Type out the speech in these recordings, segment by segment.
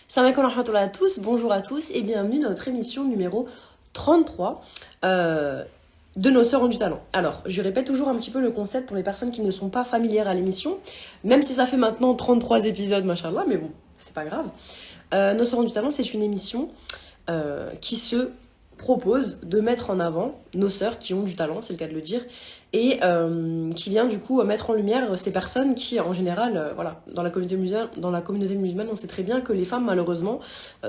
Salam alaikum wa rahmatullah à tous, bonjour à tous et bienvenue dans notre émission numéro 33 de nos sœurs ont du talent. Alors, je répète toujours un petit peu le concept pour les personnes qui ne sont pas familières à l'émission, même si ça fait maintenant 33 épisodes, machallah, mais bon, c'est pas grave. Nos sœurs ont du talent, c'est une émission qui se propose de mettre en avant nos sœurs qui ont du talent, c'est le cas de le dire, et qui vient du coup mettre en lumière ces personnes qui, en général, voilà, dans la communauté musulmane, on sait très bien que les femmes, malheureusement,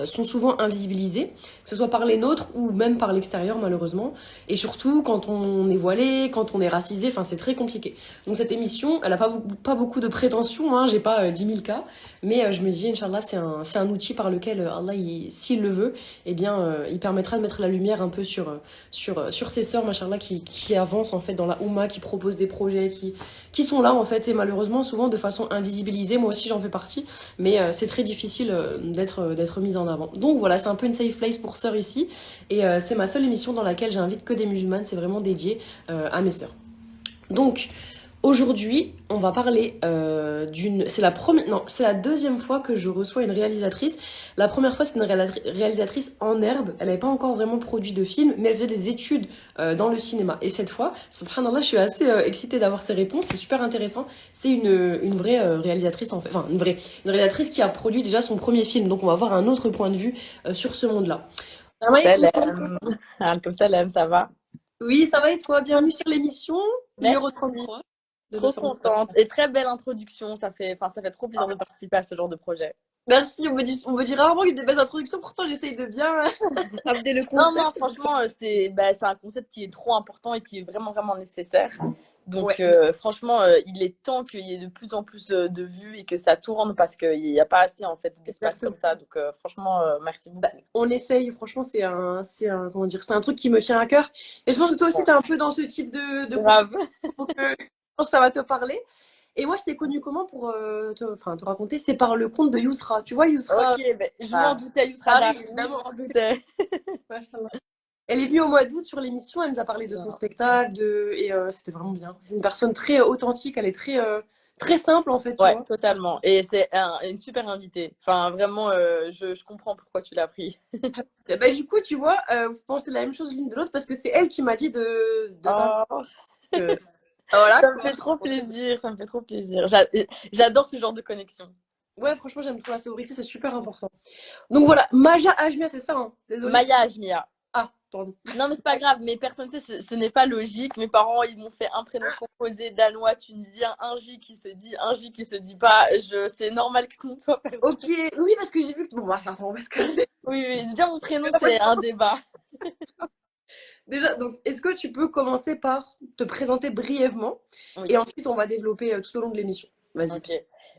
sont souvent invisibilisées, que ce soit par les nôtres ou même par l'extérieur, malheureusement, et surtout quand on est voilé, quand on est racisé, enfin c'est très compliqué. Donc cette émission, elle a pas beaucoup de prétentions, hein, j'ai pas 10 000 cas, mais je me dis, Inch'Allah, c'est un outil par lequel Allah, s'il le veut, eh bien, il permettra de mettre la lumière un peu sur ces sœurs, machallah, qui avancent en fait dans la Oumma, qui proposent des projets, qui sont là en fait, et malheureusement souvent de façon invisibilisée. Moi aussi j'en fais partie, mais c'est très difficile d'être mise en avant. Donc voilà, c'est un peu une safe place pour sœurs ici, et c'est ma seule émission dans laquelle j'invite que des musulmanes, c'est vraiment dédié à mes sœurs. Donc, aujourd'hui, on va parler d'une. C'est la première, non, c'est la deuxième fois que je reçois une réalisatrice. La première fois, c'était une réalisatrice en herbe. Elle n'avait pas encore vraiment produit de film, mais elle faisait des études dans le cinéma. Et cette fois, subhanallah, je suis assez excitée d'avoir ses réponses. C'est super intéressant. C'est une vraie réalisatrice, en fait. Enfin, une réalisatrice qui a produit déjà son premier film. Donc, on va avoir un autre point de vue sur ce monde-là. Salam. Alaikum salam, ça va? Oui, ça va et toi? Bienvenue sur l'émission numéro Merci. 33 de nos Trop Sœurs. contente. Et très belle introduction. Ça fait trop plaisir de participer à ce genre de projet. Merci, on me dit rarement que j'ai des belles introductions, pourtant j'essaye de bien ramener le Non, non, concept. franchement, c'est un concept qui est trop important et qui est vraiment, vraiment nécessaire. Donc, Ouais, franchement, il est temps qu'il y ait de plus en plus de vues et que ça tourne parce qu'il n'y a pas assez, en fait, d'espace comme exactement. ça. Donc, franchement, merci Bah, beaucoup. on essaye, franchement, comment dire, c'est un truc qui me tient à cœur. Et je pense que toi aussi, Ouais. t'es un peu dans ce type de concept, Grave. donc je pense que ça va te parler. Et moi, je t'ai connue comment pour te raconter? C'est par le compte de Yousra. Tu vois, Ok, Yousra, ben, je m'en ah, doutais, Yousra Paris, Dari. Oui, je évidemment. m'en doutais. Machallah. Elle est venue au mois d'août sur l'émission, elle nous a parlé de son spectacle, et c'était vraiment bien. C'est une personne très authentique, elle est très simple en fait, tu Ouais, vois. totalement. Et c'est une super invitée. Enfin, vraiment, je comprends pourquoi tu l'as pris. Et bah, du coup, tu vois, vous pensez la même chose l'une de l'autre parce que c'est elle qui m'a dit de t'inviter. Oh, Voilà, ça me quoi. fait trop plaisir, ça me fait trop plaisir. J'adore ce genre de connexion. Ouais, franchement, j'aime trop la sororité, c'est super important. Donc voilà, Maja Ajmia, c'est ça, hein. Désolée. Maya Ajmia. Ah, pardon. Non, mais c'est pas grave, mais personne ne sait, ce n'est pas logique. Mes parents, ils m'ont fait un prénom composé danois, tunisien, un J qui se dit, un J qui se dit pas. C'est normal que tout le monde soit perdu. Ok, oui, parce que j'ai vu que. Bon, bah, attends, parce que Oui, oui, déjà mon prénom, c'est un débat. déjà, donc, est-ce que tu peux commencer par te présenter brièvement et Oui. ensuite on va développer tout au long de l'émission. Vas-y. Ok.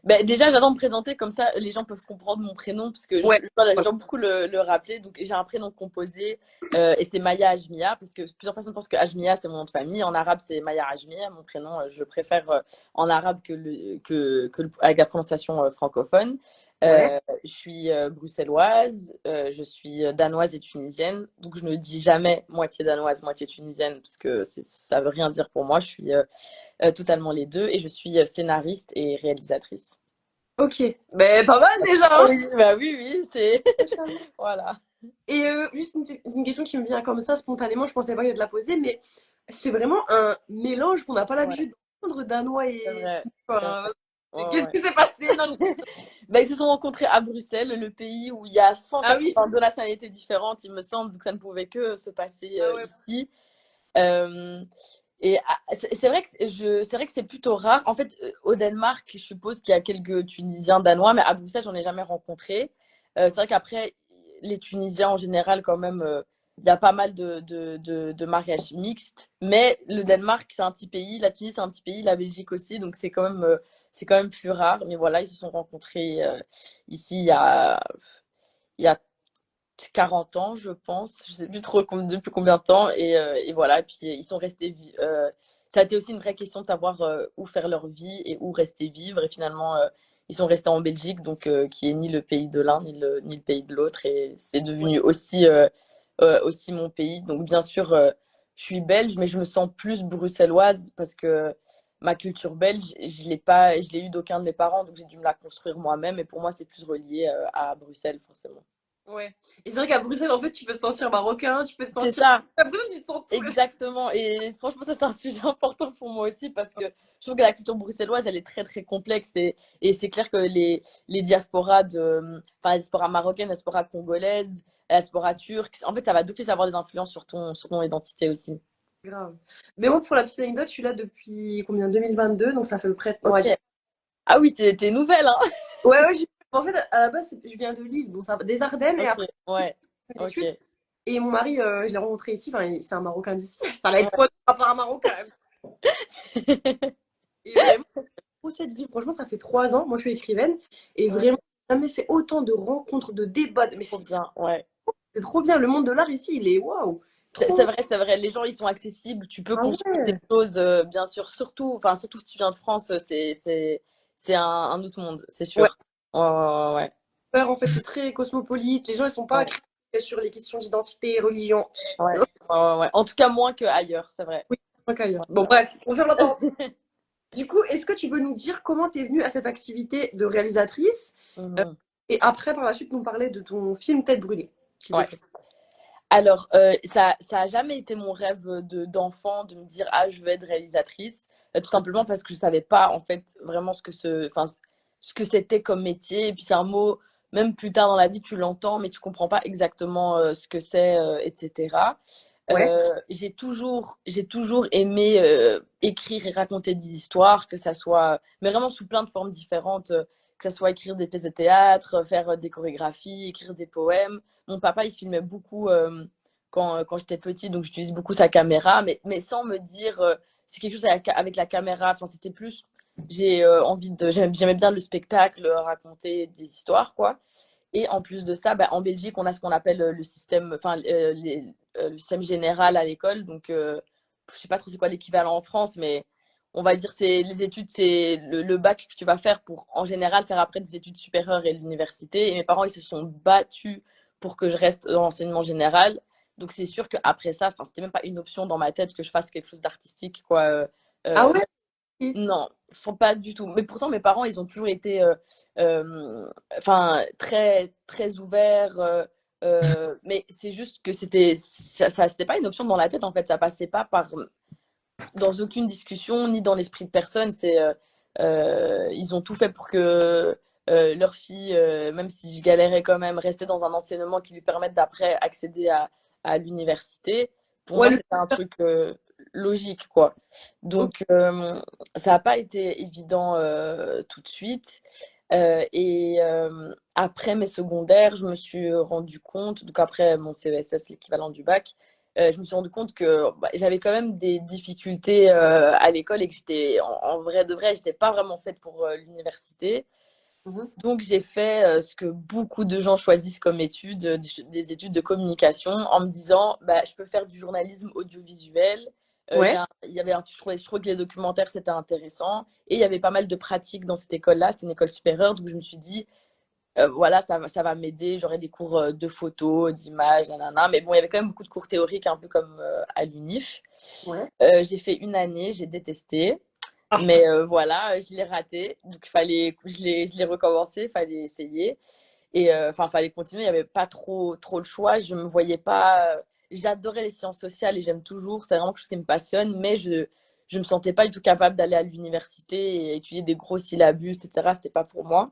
Ben, déjà, j'attends de me présenter, comme ça les gens peuvent comprendre mon prénom, parce que Ouais, voilà, je voilà. dois beaucoup le rappeler. Donc, j'ai un prénom composé et c'est Maya Ajmia, parce que plusieurs personnes pensent que Ajmia c'est mon nom de famille. En arabe, c'est Maya Ajmia. Mon prénom, je préfère en arabe avec la prononciation francophone. Ouais. Je suis bruxelloise, je suis danoise et tunisienne, donc je ne dis jamais moitié danoise, moitié tunisienne, parce que ça veut rien dire pour moi. Je suis totalement les deux et je suis scénariste et réalisatrice. Ok. Mais pas mal déjà, hein. Oui, bah oui, oui, c'est Machallah. voilà. Et juste une question qui me vient comme ça spontanément, je pensais pas que de la poser, mais c'est vraiment un mélange qu'on n'a pas Ouais, l'habitude d'entendre danois c'est et. vrai, c'est Enfin, vrai. Ouais, qu'est-ce ouais. qui s'est passé? Non, Bah, ils se sont rencontrés à Bruxelles, le pays où il y a ah oui. 182 nationalités différentes, il me semble, donc ça ne pouvait que se passer Ah ouais. ici. Euh, c'est vrai que c'est vrai que c'est plutôt rare. En fait, au Danemark, je suppose qu'il y a quelques Tunisiens danois, mais à Bruxelles, j'en ai jamais rencontré. C'est vrai qu'après, les Tunisiens en général, quand même, il y a pas mal de mariages mixtes. Mais le Danemark, c'est un petit pays, la Tunisie, c'est un petit pays, la Belgique aussi, donc c'est quand même plus rare. Mais voilà, ils se sont rencontrés ici il y a 40 ans, je pense. Je sais plus trop depuis combien de temps. Et voilà, et puis ils sont restés. Ça a été aussi une vraie question de savoir où faire leur vie et où rester vivre. Et finalement, ils sont restés en Belgique, donc qui est ni le pays de l'un ni le pays de l'autre. Et c'est Ouais. devenu aussi mon pays. Donc bien sûr, je suis belge, mais je me sens plus bruxelloise parce que ma culture belge, je l'ai pas, je l'ai eu d'aucun de mes parents, donc j'ai dû me la construire moi-même. Et pour moi, c'est plus relié à Bruxelles, forcément. Ouais. Et c'est vrai qu'à Bruxelles, en fait, tu peux te sentir marocain, tu peux te C'est sentir. ça, À Bruxelles, tu te sens tout. exactement. Et franchement, ça, c'est un sujet important pour moi aussi parce que je trouve que la culture bruxelloise, elle est très, très complexe. Et c'est clair que les diasporas enfin, la diaspora marocaine, la diaspora congolaise, la diaspora turque, en fait, ça va d'office avoir des influences sur ton identité aussi. Grave. Mais moi, pour la petite anecdote, je suis là depuis combien? 2022, donc ça fait à peu près. On va Ok. dire. Ah oui, t'es nouvelle, hein? Ouais, ouais, en fait, à la base, je viens de Lille, bon, ça, des Ardennes, et Ok, après, ouais, j'ai fait des ok. études. Et mon mari, je l'ai rencontré ici, enfin, c'est un Marocain d'ici. Ça allait être Ouais. quoi par rapport à un Marocain? Et vraiment, pour cette vie, franchement, ça fait 3 ans. Moi, je suis écrivaine. Et Ouais, vraiment, j'ai jamais fait autant de rencontres, de débats. Mais trop c'est bien, ouais. trop bien. Le monde de l'art ici, il est waouh. C'est Trop. vrai, c'est vrai. Les gens, ils sont accessibles. Tu peux Ah construire des ouais. choses, bien sûr. Surtout, enfin, surtout si tu viens de France, c'est un autre monde, c'est Ouais. sûr. Ouais, ouais, ouais, En fait, c'est très cosmopolite. Les gens, ils sont pas ouais. critiques sur les questions d'identité, religion. Ouais, ouais, ouais, ouais. En tout cas, moins qu'ailleurs, c'est vrai. Oui, pas qu'ailleurs. Ouais. Bon, bref, on ferme la parenthèse. Du coup, est-ce que tu peux nous dire comment tu es venue à cette activité de réalisatrice euh, Mhm. et après, par la suite, nous parler de ton film Tête brûlée, s'il te Ouais. plaît. Alors, ça a jamais été mon rêve d'enfant de me dire, ah, je veux être réalisatrice, tout simplement parce que je savais pas, en fait, vraiment enfin, ce que c'était comme métier. Et puis, c'est un mot, même plus tard dans la vie, tu l'entends, mais tu comprends pas exactement ce que c'est, etc. Ouais, J'ai toujours aimé écrire et raconter des histoires, que ça soit, mais vraiment sous plein de formes différentes, que ça soit écrire des pièces de théâtre, faire des chorégraphies, écrire des poèmes. Mon papa, il filmait beaucoup quand j'étais petite, donc j'utilise beaucoup sa caméra, mais sans me dire c'est quelque chose avec la caméra. Enfin, c'était plus, j'ai envie j'aimais bien le spectacle, raconter des histoires, quoi. Et en plus de ça, bah, en Belgique, on a ce qu'on appelle le système, enfin, le système général à l'école. Donc, je sais pas trop c'est quoi l'équivalent en France, mais on va dire c'est les études, c'est le bac que tu vas faire pour, en général, faire après des études supérieures et l'université. Et mes parents, ils se sont battus pour que je reste dans l'enseignement général. Donc, c'est sûr qu'après ça, enfin, c'était même pas une option dans ma tête que je fasse quelque chose d'artistique, quoi. ah Euh, ouais, non, faut pas du tout. Mais pourtant, mes parents, ils ont toujours été enfin, très, très ouverts. Mais c'est juste que c'était pas une option dans la tête, en fait. Ça passait pas dans aucune discussion, ni dans l'esprit de personne. Ils ont tout fait pour que leur fille, même si je galérais quand même, restait dans un enseignement qui lui permette d'après accéder à l'université. Pour ouais, moi, c'était un truc logique, quoi. ok. Donc, ça n'a pas été évident tout de suite. Après mes secondaires, je me suis rendu compte, donc après mon CESS, l'équivalent du bac, je me suis rendu compte que bah, j'avais quand même des difficultés à l'école et que j'étais, en vrai de vrai, j'étais pas vraiment faite pour l'université. Mhm. Donc j'ai fait ce que beaucoup de gens choisissent comme études, des études de communication, en me disant, bah, je peux faire du journalisme audiovisuel. Ouais, Je trouvais que les documentaires, c'était intéressant. Et il y avait pas mal de pratiques dans cette école-là. C'était une école supérieure. Donc je me suis dit, voilà, ça va m'aider. J'aurai des cours de photos, d'images, nanana. Mais bon, il y avait quand même beaucoup de cours théoriques, un peu comme à l'UNIF. ouais. J'ai fait une année, j'ai détesté. Ah, Mais voilà, je l'ai raté. Donc, je l'ai recommencé, il fallait essayer. Et enfin, fallait continuer. Il n'y avait pas trop le choix. Je me voyais pas. J'adorais les sciences sociales et j'aime toujours. C'est vraiment quelque chose qui me passionne. Mais je me sentais pas du tout capable d'aller à l'université et étudier des gros syllabus, etc. C'était pas pour moi.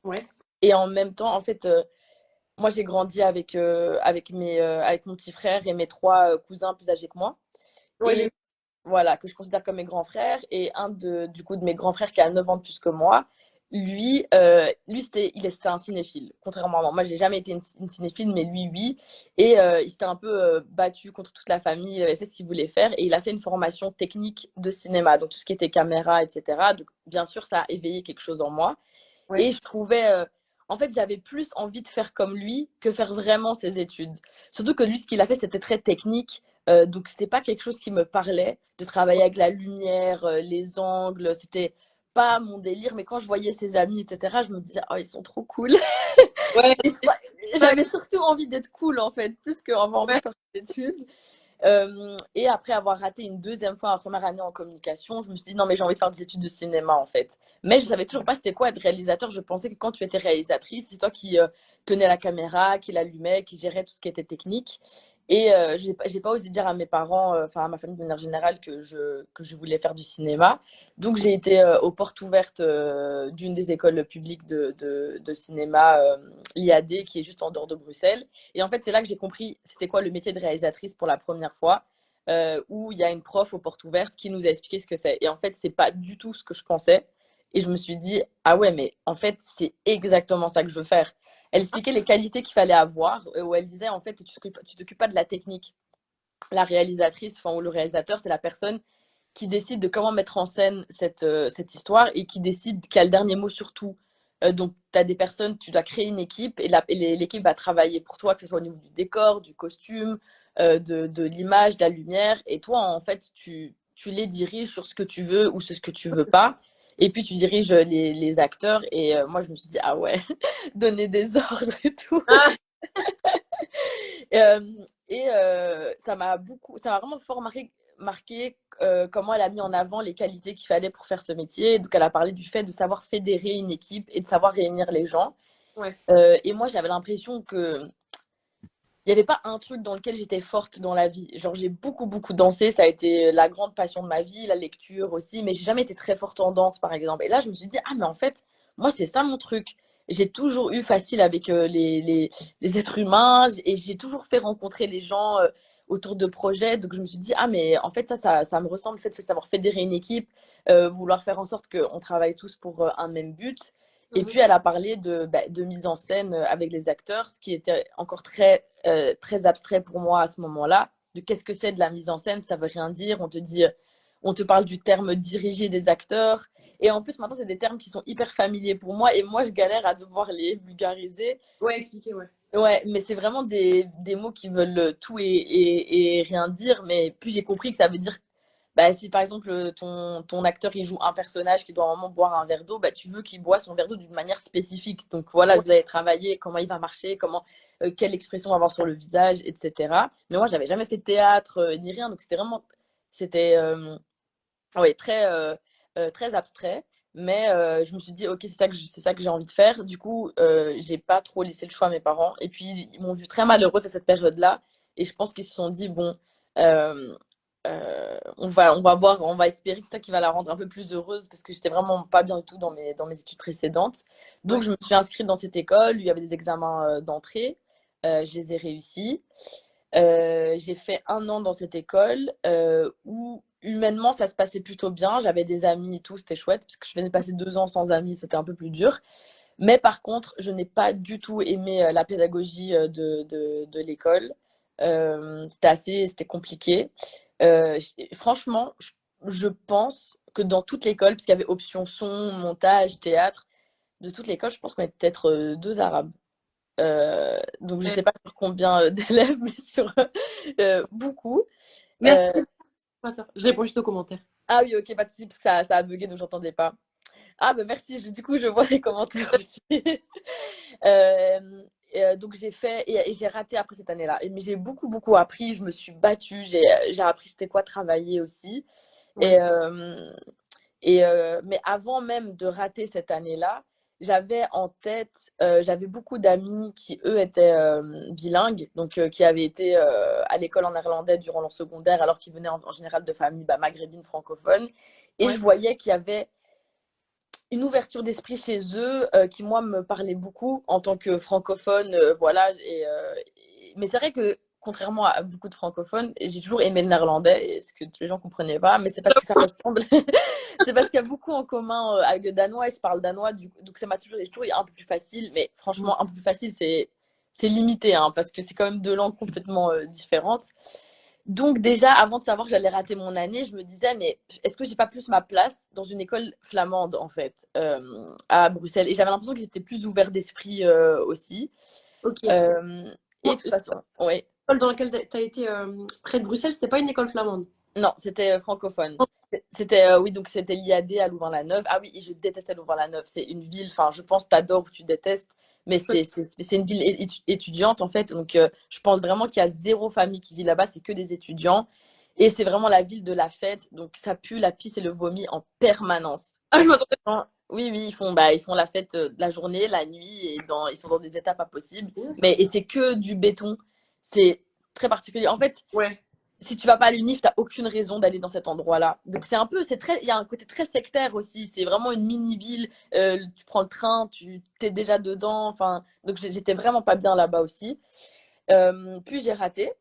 ouais. Et en même temps, en fait, moi, j'ai grandi avec mon petit frère et mes trois cousins plus âgés que moi. Ouais, Et voilà, que je considère comme mes grands frères. Et du coup, de mes grands frères qui a 9 ans de plus que moi, c'était un cinéphile, contrairement à moi. Moi, j'ai jamais été une cinéphile, mais lui, oui. Et il s'était un peu battu contre toute la famille. Il avait fait ce qu'il voulait faire. Et il a fait une formation technique de cinéma, donc tout ce qui était caméra, etc. Donc, bien sûr, ça a éveillé quelque chose en moi. ouais. Et je trouvais, en fait, j'avais plus envie de faire comme lui que faire vraiment ses études. Surtout que lui, ce qu'il a fait, c'était très technique. Donc, c'était pas quelque chose qui me parlait, de travailler avec la lumière, les angles. C'était pas mon délire. Mais quand je voyais ses amis, etc., je me disais, oh, ils sont trop cool. Ouais, Et c'est ça, j'avais surtout envie d'être cool, en fait, plus qu'avoir envie ouais. de faire des études. Et après avoir raté une deuxième fois ma première année en communication, je me suis dit non, mais j'ai envie de faire des études de cinéma en fait. Mais je savais toujours pas c'était quoi être réalisateur. Je pensais que quand tu étais réalisatrice, c'est toi qui tenais la caméra, qui l'allumait, qui gérait tout ce qui était technique. Et j'ai pas osé dire à mes parents, enfin à ma famille de manière générale, que je voulais faire du cinéma. Donc j'ai été aux portes ouvertes d'une des écoles publiques de cinéma, l'IAD, qui est juste en dehors de Bruxelles. Et en fait, c'est là que j'ai compris c'était quoi le métier de réalisatrice pour la première fois, où il y a une prof aux portes ouvertes qui nous a expliqué ce que c'est. Et en fait, c'est pas du tout ce que je pensais. Et je me suis dit, ah ouais, mais en fait, c'est exactement ça que je veux faire. Elle expliquait les qualités qu'il fallait avoir, où elle disait, en fait, tu t'occupes pas de la technique. La réalisatrice, enfin, ou le réalisateur, c'est la personne qui décide de comment mettre en scène cette histoire et qui décide qui a le dernier mot sur tout. Donc, tu as des personnes, tu dois créer une équipe et l'équipe va travailler pour toi, que ce soit au niveau du décor, du costume, de l'image, de la lumière. Et toi, en fait, tu les diriges sur ce que tu veux ou sur ce que tu veux pas. Et puis, tu diriges les acteurs. Et moi, je me suis dit, ah ouais, donner des ordres et tout. Ah, Euh, ça m'a vraiment fort marqué comment elle a mis en avant les qualités qu'il fallait pour faire ce métier. Donc, elle a parlé du fait de savoir fédérer une équipe et de savoir réunir les gens. ouais. Et moi, j'avais l'impression que il n'y avait pas un truc dans lequel j'étais forte dans la vie. Genre, j'ai beaucoup, beaucoup dansé. Ça a été la grande passion de ma vie, la lecture aussi. Mais j'ai jamais été très forte en danse, par exemple. Et là, je me suis dit, ah, mais en fait, moi, c'est ça mon truc. J'ai toujours eu facile avec les êtres humains et j'ai toujours fait rencontrer les gens autour de projets. Donc, je me suis dit, ah, mais en fait, ça me ressemble, le fait de savoir fédérer une équipe, vouloir faire en sorte qu'on travaille tous pour un même but. Et Mhm. puis, elle a parlé de mise en scène avec les acteurs, ce qui était encore très abstrait pour moi à ce moment-là. De qu'est-ce que c'est de la mise en scène, ça veut rien dire. On te parle du terme diriger des acteurs. Et en plus, maintenant, c'est des termes qui sont hyper familiers pour moi. Et moi, je galère à devoir les vulgariser. Ouais, expliquez, ouais. Ouais, mais c'est vraiment des mots qui veulent tout et rien dire. Mais puis, j'ai compris que ça veut dire bah, si par exemple ton acteur il joue un personnage qui doit vraiment boire un verre d'eau, bah, tu veux qu'il boive son verre d'eau d'une manière spécifique. Donc voilà, Ouais. vous allez travailler comment il va marcher, quelle expression on va avoir sur le visage, etc. Mais moi, j'avais jamais fait de théâtre ni rien, donc c'était ouais, très abstrait. Mais je me suis dit, ok, c'est ça que j'ai envie de faire. Du coup, j'ai pas trop laissé le choix à mes parents. Et puis, ils m'ont vu très malheureuse à cette période-là. Et je pense qu'ils se sont dit, bon, euh, on va voir, on va espérer que c'est ça qui va la rendre un peu plus heureuse parce que j'étais vraiment pas bien du tout dans mes études précédentes. Donc, Ouais. je me suis inscrite dans cette école. Il y avait des examens d'entrée. Je les ai réussis. J'ai fait un an dans cette école où humainement ça se passait plutôt bien. J'avais des amis et tout, c'était chouette parce que je venais de passer 2 ans sans amis, c'était un peu plus dur. Mais par contre, je n'ai pas du tout aimé la pédagogie de l'école. C'était compliqué. Franchement, je pense que dans toute l'école, parce qu'il y avait option son, montage, théâtre, de toute l'école, je pense qu'on était peut-être deux Arabes. Donc je Ouais. sais pas sur combien d'élèves, mais sur beaucoup. Merci. Euh, Pas ça. Je réponds juste aux commentaires. ah oui, ok, pas de souci, parce que ça a bugué, donc j'entendais pas. Ah bah merci, du coup je vois les commentaires aussi. Euh, donc j'ai fait et j'ai raté après cette année-là. Mais j'ai beaucoup beaucoup appris, je me suis battue, j'ai appris c'était quoi travailler aussi. Ouais. Et, mais avant même de rater cette année-là, j'avais en tête, j'avais beaucoup d'amis qui, eux, étaient bilingues, donc qui avaient été à l'école en néerlandais durant leur secondaire, alors qu'ils venaient en général de familles maghrébines francophones. Et je Ouais. voyais qu'il y avait une ouverture d'esprit chez eux qui, moi, me parlait beaucoup en tant que francophone. Voilà. Mais c'est vrai que, contrairement à beaucoup de francophones, j'ai toujours aimé le néerlandais, et ce que les gens ne comprenaient pas, mais c'est parce que ça ressemble. C'est parce qu'il y a beaucoup en commun avec le danois et je parle danois, donc ça m'a toujours un peu plus facile. Mais Mhm. franchement, un peu plus facile, c'est limité, hein, parce que c'est quand même deux langues complètement différentes. Donc déjà, avant de savoir que j'allais rater mon année, je me disais, mais est-ce que j'ai pas plus ma place dans une école flamande, en fait, à Bruxelles? Et j'avais l'impression qu'ils étaient plus ouverts d'esprit aussi. Ok. Et Bon, de toute façon, ouais. l'école dans laquelle tu as été près de Bruxelles, c'était pas une école flamande. Non, c'était francophone. C'était, oui, donc c'était l'IAD à Louvain-la-Neuve. Ah oui, et je détestais Louvain-la-Neuve. C'est une ville, enfin, je pense que t'adores ou tu détestes, mais c'est une ville étudiante, en fait. Donc, je pense vraiment qu'il y a zéro famille qui vit là-bas, c'est que des étudiants. Et c'est vraiment la ville de la fête. Donc, ça pue la pisse et le vomi en permanence. Ah, je m'attendais. Oui, oui, ils font la fête la journée, la nuit, et ils sont dans des états pas possibles. Et c'est que du béton. C'est très particulier. En fait, Ouais. si tu vas pas à l'UNIF, t'as aucune raison d'aller dans cet endroit-là. Donc il y a un côté très sectaire aussi. C'est vraiment une mini-ville. Tu prends le train, tu t'es déjà dedans. Enfin, donc j'étais vraiment pas bien là-bas aussi. Puis j'ai raté.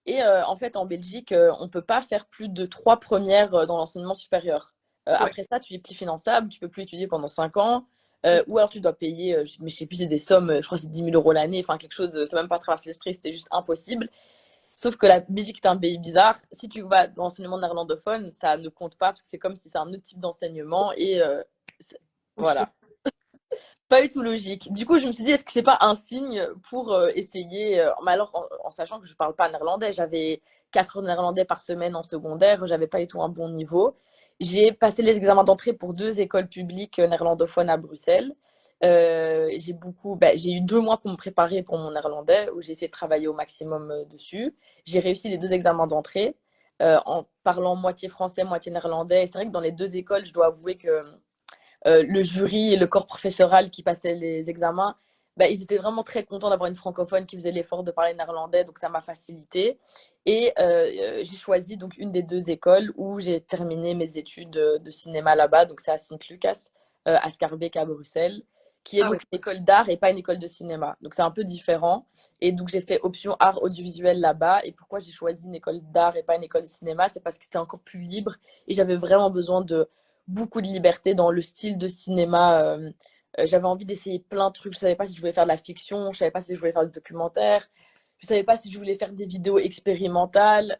Et en fait, en Belgique, on peut pas faire plus de 3 premières dans l'enseignement supérieur. Ouais. Après ça, tu es plus finançable, tu peux plus étudier pendant 5 ans. Ou alors tu dois payer, mais je sais plus, c'est des sommes, je crois que c'est 10 000 € l'année, enfin quelque chose, ça même pas traverser l'esprit, c'était juste impossible. Sauf que la Belgique est un pays bizarre. Si tu vas dans l'enseignement néerlandophone, ça ne compte pas parce que c'est comme si c'est un autre type d'enseignement et Ok. voilà. Pas du tout logique. Du coup, je me suis dit, est-ce que c'est pas un signe pour essayer mais alors, en sachant que je parle pas néerlandais, j'avais 4 heures de néerlandais par semaine en secondaire, j'avais pas du tout un bon niveau. J'ai passé les examens d'entrée pour 2 écoles publiques néerlandophones à Bruxelles. J'ai eu 2 mois pour me préparer pour mon néerlandais, où j'ai essayé de travailler au maximum dessus. J'ai réussi les 2 examens d'entrée en parlant moitié français, moitié néerlandais. Et c'est vrai que dans les 2 écoles, je dois avouer que le jury et le corps professoral qui passait les examens, bah, ils étaient vraiment très contents d'avoir une francophone qui faisait l'effort de parler néerlandais, donc ça m'a facilité. Et j'ai choisi donc une des 2 écoles où j'ai terminé mes études de cinéma là-bas, donc c'est à Sint-Lucas, à Schaerbeek à Bruxelles, qui est Ah ouais. donc une école d'art et pas une école de cinéma. Donc c'est un peu différent. Et donc j'ai fait option art audiovisuel là-bas. Et pourquoi j'ai choisi une école d'art et pas une école de cinéma, c'est parce que c'était encore plus libre et j'avais vraiment besoin de beaucoup de liberté dans le style de cinéma. J'avais envie d'essayer plein de trucs. Je savais pas si je voulais faire de la fiction, je savais pas si je voulais faire du documentaire, je savais pas si je voulais faire des vidéos expérimentales.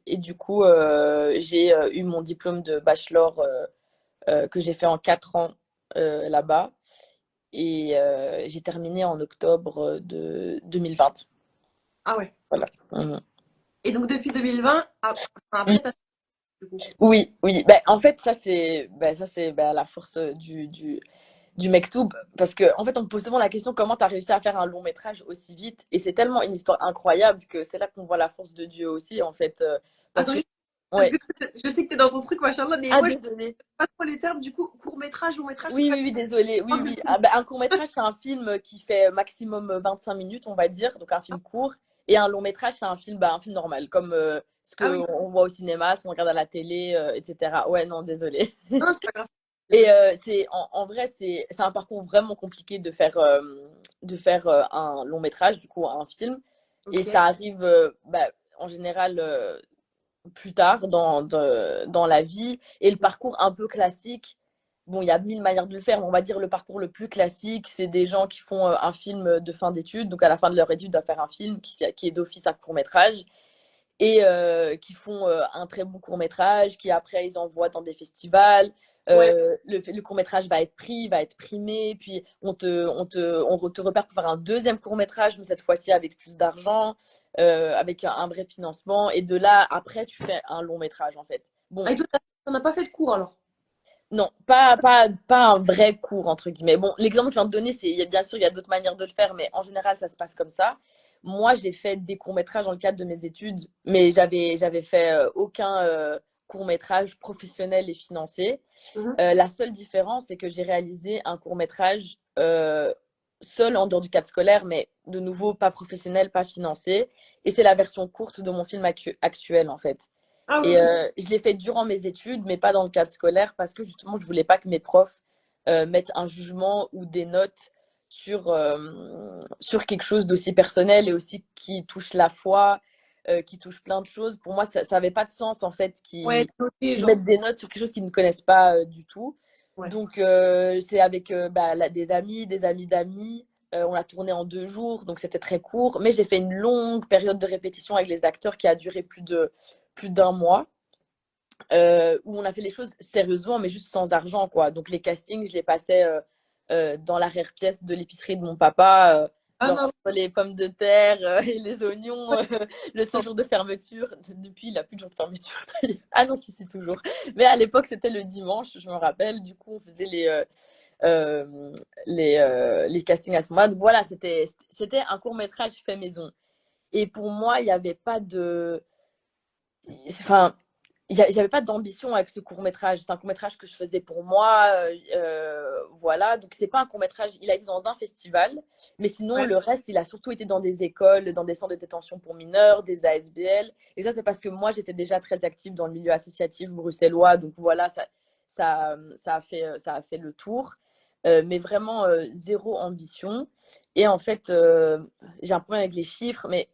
Et du coup, j'ai eu mon diplôme de bachelor que j'ai fait en 4 ans là-bas. Et j'ai terminé en octobre de 2020. Ah ouais. Voilà. Ok. Et donc depuis 2020, après, t'as fait du coup. Oui, oui. Ben, en fait, ça c'est la force du Mektoub, parce que en fait on me pose souvent la question comment tu as réussi à faire un long métrage aussi vite, et c'est tellement une histoire incroyable que c'est là qu'on voit la force de Dieu aussi en fait, parce Attends, que parce ouais. que je sais que t'es dans ton truc, machallah, mais Ah, moi, je sais désolée. pas trop les termes. Du coup, court métrage, long métrage, c'est Oui, pas. oui, oui, désolée. Oui, oui. Ah, bah, un court métrage c'est un film qui fait maximum 25 minutes, on va dire, donc un film court. Et un long métrage c'est un film normal, comme ce Ah oui. que on voit au cinéma, ce qu'on regarde à la télé, etc. Ouais, non, désolée. Non, c'est pas grave. Et en vrai, c'est un parcours vraiment compliqué de faire un long métrage, du coup, un film. Et Ok. ça arrive en général plus tard dans la vie. Et le parcours un peu classique, bon, il y a 1000 manières de le faire, mais on va dire le parcours le plus classique, c'est des gens qui font un film de fin d'études. Donc à la fin de leur étude, ils doivent faire un film qui est d'office un court métrage et qui font un très bon court métrage, qui après ils envoient dans des festivals. Ouais. Le court métrage va être pris, va être primé, puis on te repère pour faire un deuxième court métrage, mais cette fois-ci avec plus d'argent, avec un vrai financement. Et de là, après, tu fais un long métrage en fait. Bon, Ah, et toi, t'en as pas fait de cours alors? non, pas un vrai cours, entre guillemets. Bon, l'exemple que je viens de donner, bien sûr, il y a d'autres manières de le faire, mais en général, ça se passe comme ça. Moi, j'ai fait des courts-métrages dans le cadre de mes études, mais j'avais fait aucun court-métrage professionnel et financé. Mhm. La seule différence, c'est que j'ai réalisé un court-métrage seul en dehors du cadre scolaire, mais de nouveau, pas professionnel, pas financé. Et c'est la version courte de mon film actuel, en fait. Ah Et ok. je l'ai fait durant mes études, mais pas dans le cadre scolaire, parce que justement, je voulais pas que mes profs mettent un jugement ou des notes sur quelque chose d'aussi personnel et aussi qui touche la foi, qui touche plein de choses. Pour moi, ça n'avait pas de sens, en fait, Ouais, noté, qu'ils genre. mettent des notes sur quelque chose qu'ils ne connaissent pas du tout. Ouais. Donc, c'est avec des amis, des amis d'amis. On a tourné en 2 jours, donc c'était très court. Mais j'ai fait une longue période de répétition avec les acteurs qui a duré plus d'un mois, où on a fait les choses sérieusement, mais juste sans argent, quoi. Donc les castings, je les passais dans l'arrière-pièce de l'épicerie de mon papa. Ah Genre bah entre les pommes de terre et les oignons, le seul jour de fermeture. Depuis, il n'a plus de jour de fermeture. Ah non, si, toujours. Mais à l'époque, c'était le dimanche, je me rappelle. Du coup, on faisait euh, les castings à ce moment-là. Donc voilà, c'était un court-métrage fait maison. Et pour moi, il n'y avait pas de. Enfin, j'avais pas d'ambition avec ce court métrage. C'est un court métrage que je faisais pour moi. Voilà. Donc, c'est pas un court métrage. Il a été dans un festival. Mais sinon, ouais. le reste, il a surtout été dans des écoles, dans des centres de détention pour mineurs, des ASBL. Et ça, c'est parce que moi, j'étais déjà très active dans le milieu associatif bruxellois. Donc, voilà, ça a fait le tour. Mais vraiment, zéro ambition. Et en fait, j'ai un problème avec les chiffres. Mais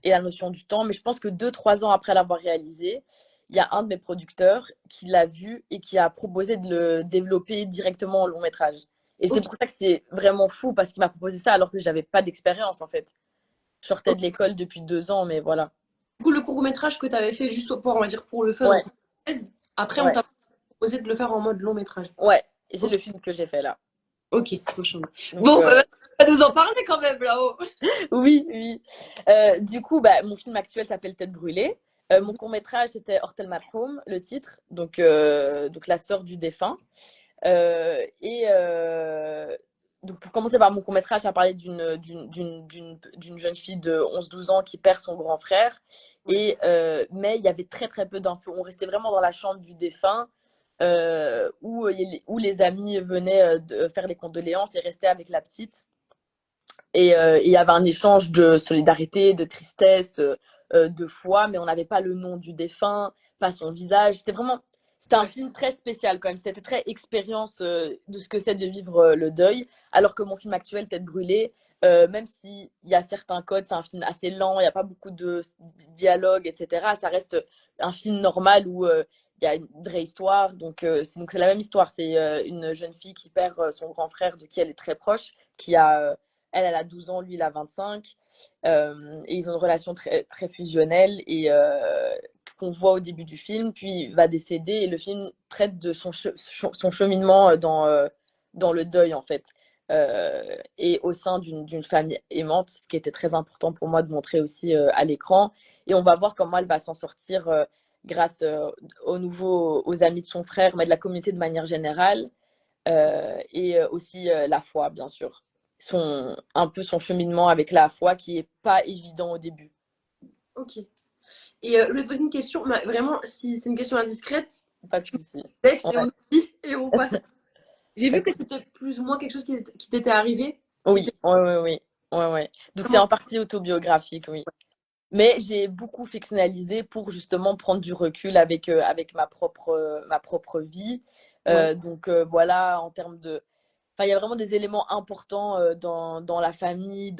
et la notion du temps. Mais je pense que 2, 3 ans après l'avoir réalisé, il y a un de mes producteurs qui l'a vu et qui a proposé de le développer directement en long métrage. Et c'est Ok, pour ça que c'est vraiment fou parce qu'il m'a proposé ça alors que je n'avais pas d'expérience en fait. Je sortais ok. de l'école depuis 2 ans, mais voilà. Du coup, le court-métrage que tu avais fait juste pour, on va dire, pour le fun, en Ouais, parenthèse, après, on ouais, t'a proposé de le faire en mode long métrage. ouais. Et c'est Ok, le film que j'ai fait là. ok, machin. Donc, Bon, bah, tu vas nous en parler quand même là-haut. oui, oui. Du coup, bah, mon film actuel s'appelle Tête brûlée. Mon court-métrage, c'était Hortel Marhoum, le titre, donc la sœur du défunt. Et donc, pour commencer par mon court-métrage, ça parlait d'une jeune fille de 11, 12 ans qui perd son grand frère. Ouais. Mais il y avait très, très peu d'infos. On restait vraiment dans la chambre du défunt où les amis venaient de faire les condoléances et restaient avec la petite. Et il y avait un échange de solidarité, de tristesse, de foi, mais on n'avait pas le nom du défunt, pas son visage. C'était un Ouais. film très spécial quand même. C'était très expérience de ce que c'est de vivre le deuil. Alors que mon film actuel, Tête brûlée, même s'il y a certains codes, c'est un film assez lent, il n'y a pas beaucoup de dialogue, etc. Ça reste un film normal où il y a une vraie histoire. Donc c'est la même histoire. C'est une jeune fille qui perd son grand frère de qui elle est très proche, qui a elle a 12 ans, lui, il a 25. Et ils ont une relation très, très fusionnelle et qu'on voit au début du film. Puis il va décéder et le film traite de son cheminement dans le deuil, en fait. Et au sein d'une famille aimante, ce qui était très important pour moi de montrer aussi à l'écran. Et on va voir comment elle va s'en sortir grâce aux amis de son frère, mais de la communauté de manière générale. Et aussi la foi, bien sûr. Un peu son cheminement avec la foi qui est pas évident au début. Ok. Et je vais te poser une question, mais vraiment, si c'est une question indiscrète, Pas de souci. texte et Ouais. on oublie et on passe. J'ai Pas vu de que souci. c'était plus ou moins quelque chose qui t'était arrivé. Qui Oui, s'est oui, oui, oui. Ouais, ouais. Donc c'est comment. en partie autobiographique, oui. Mais j'ai beaucoup fictionnalisé pour justement prendre du recul avec ma propre vie. Ouais. Voilà, en termes de. Enfin, il y a vraiment des éléments importants dans la famille.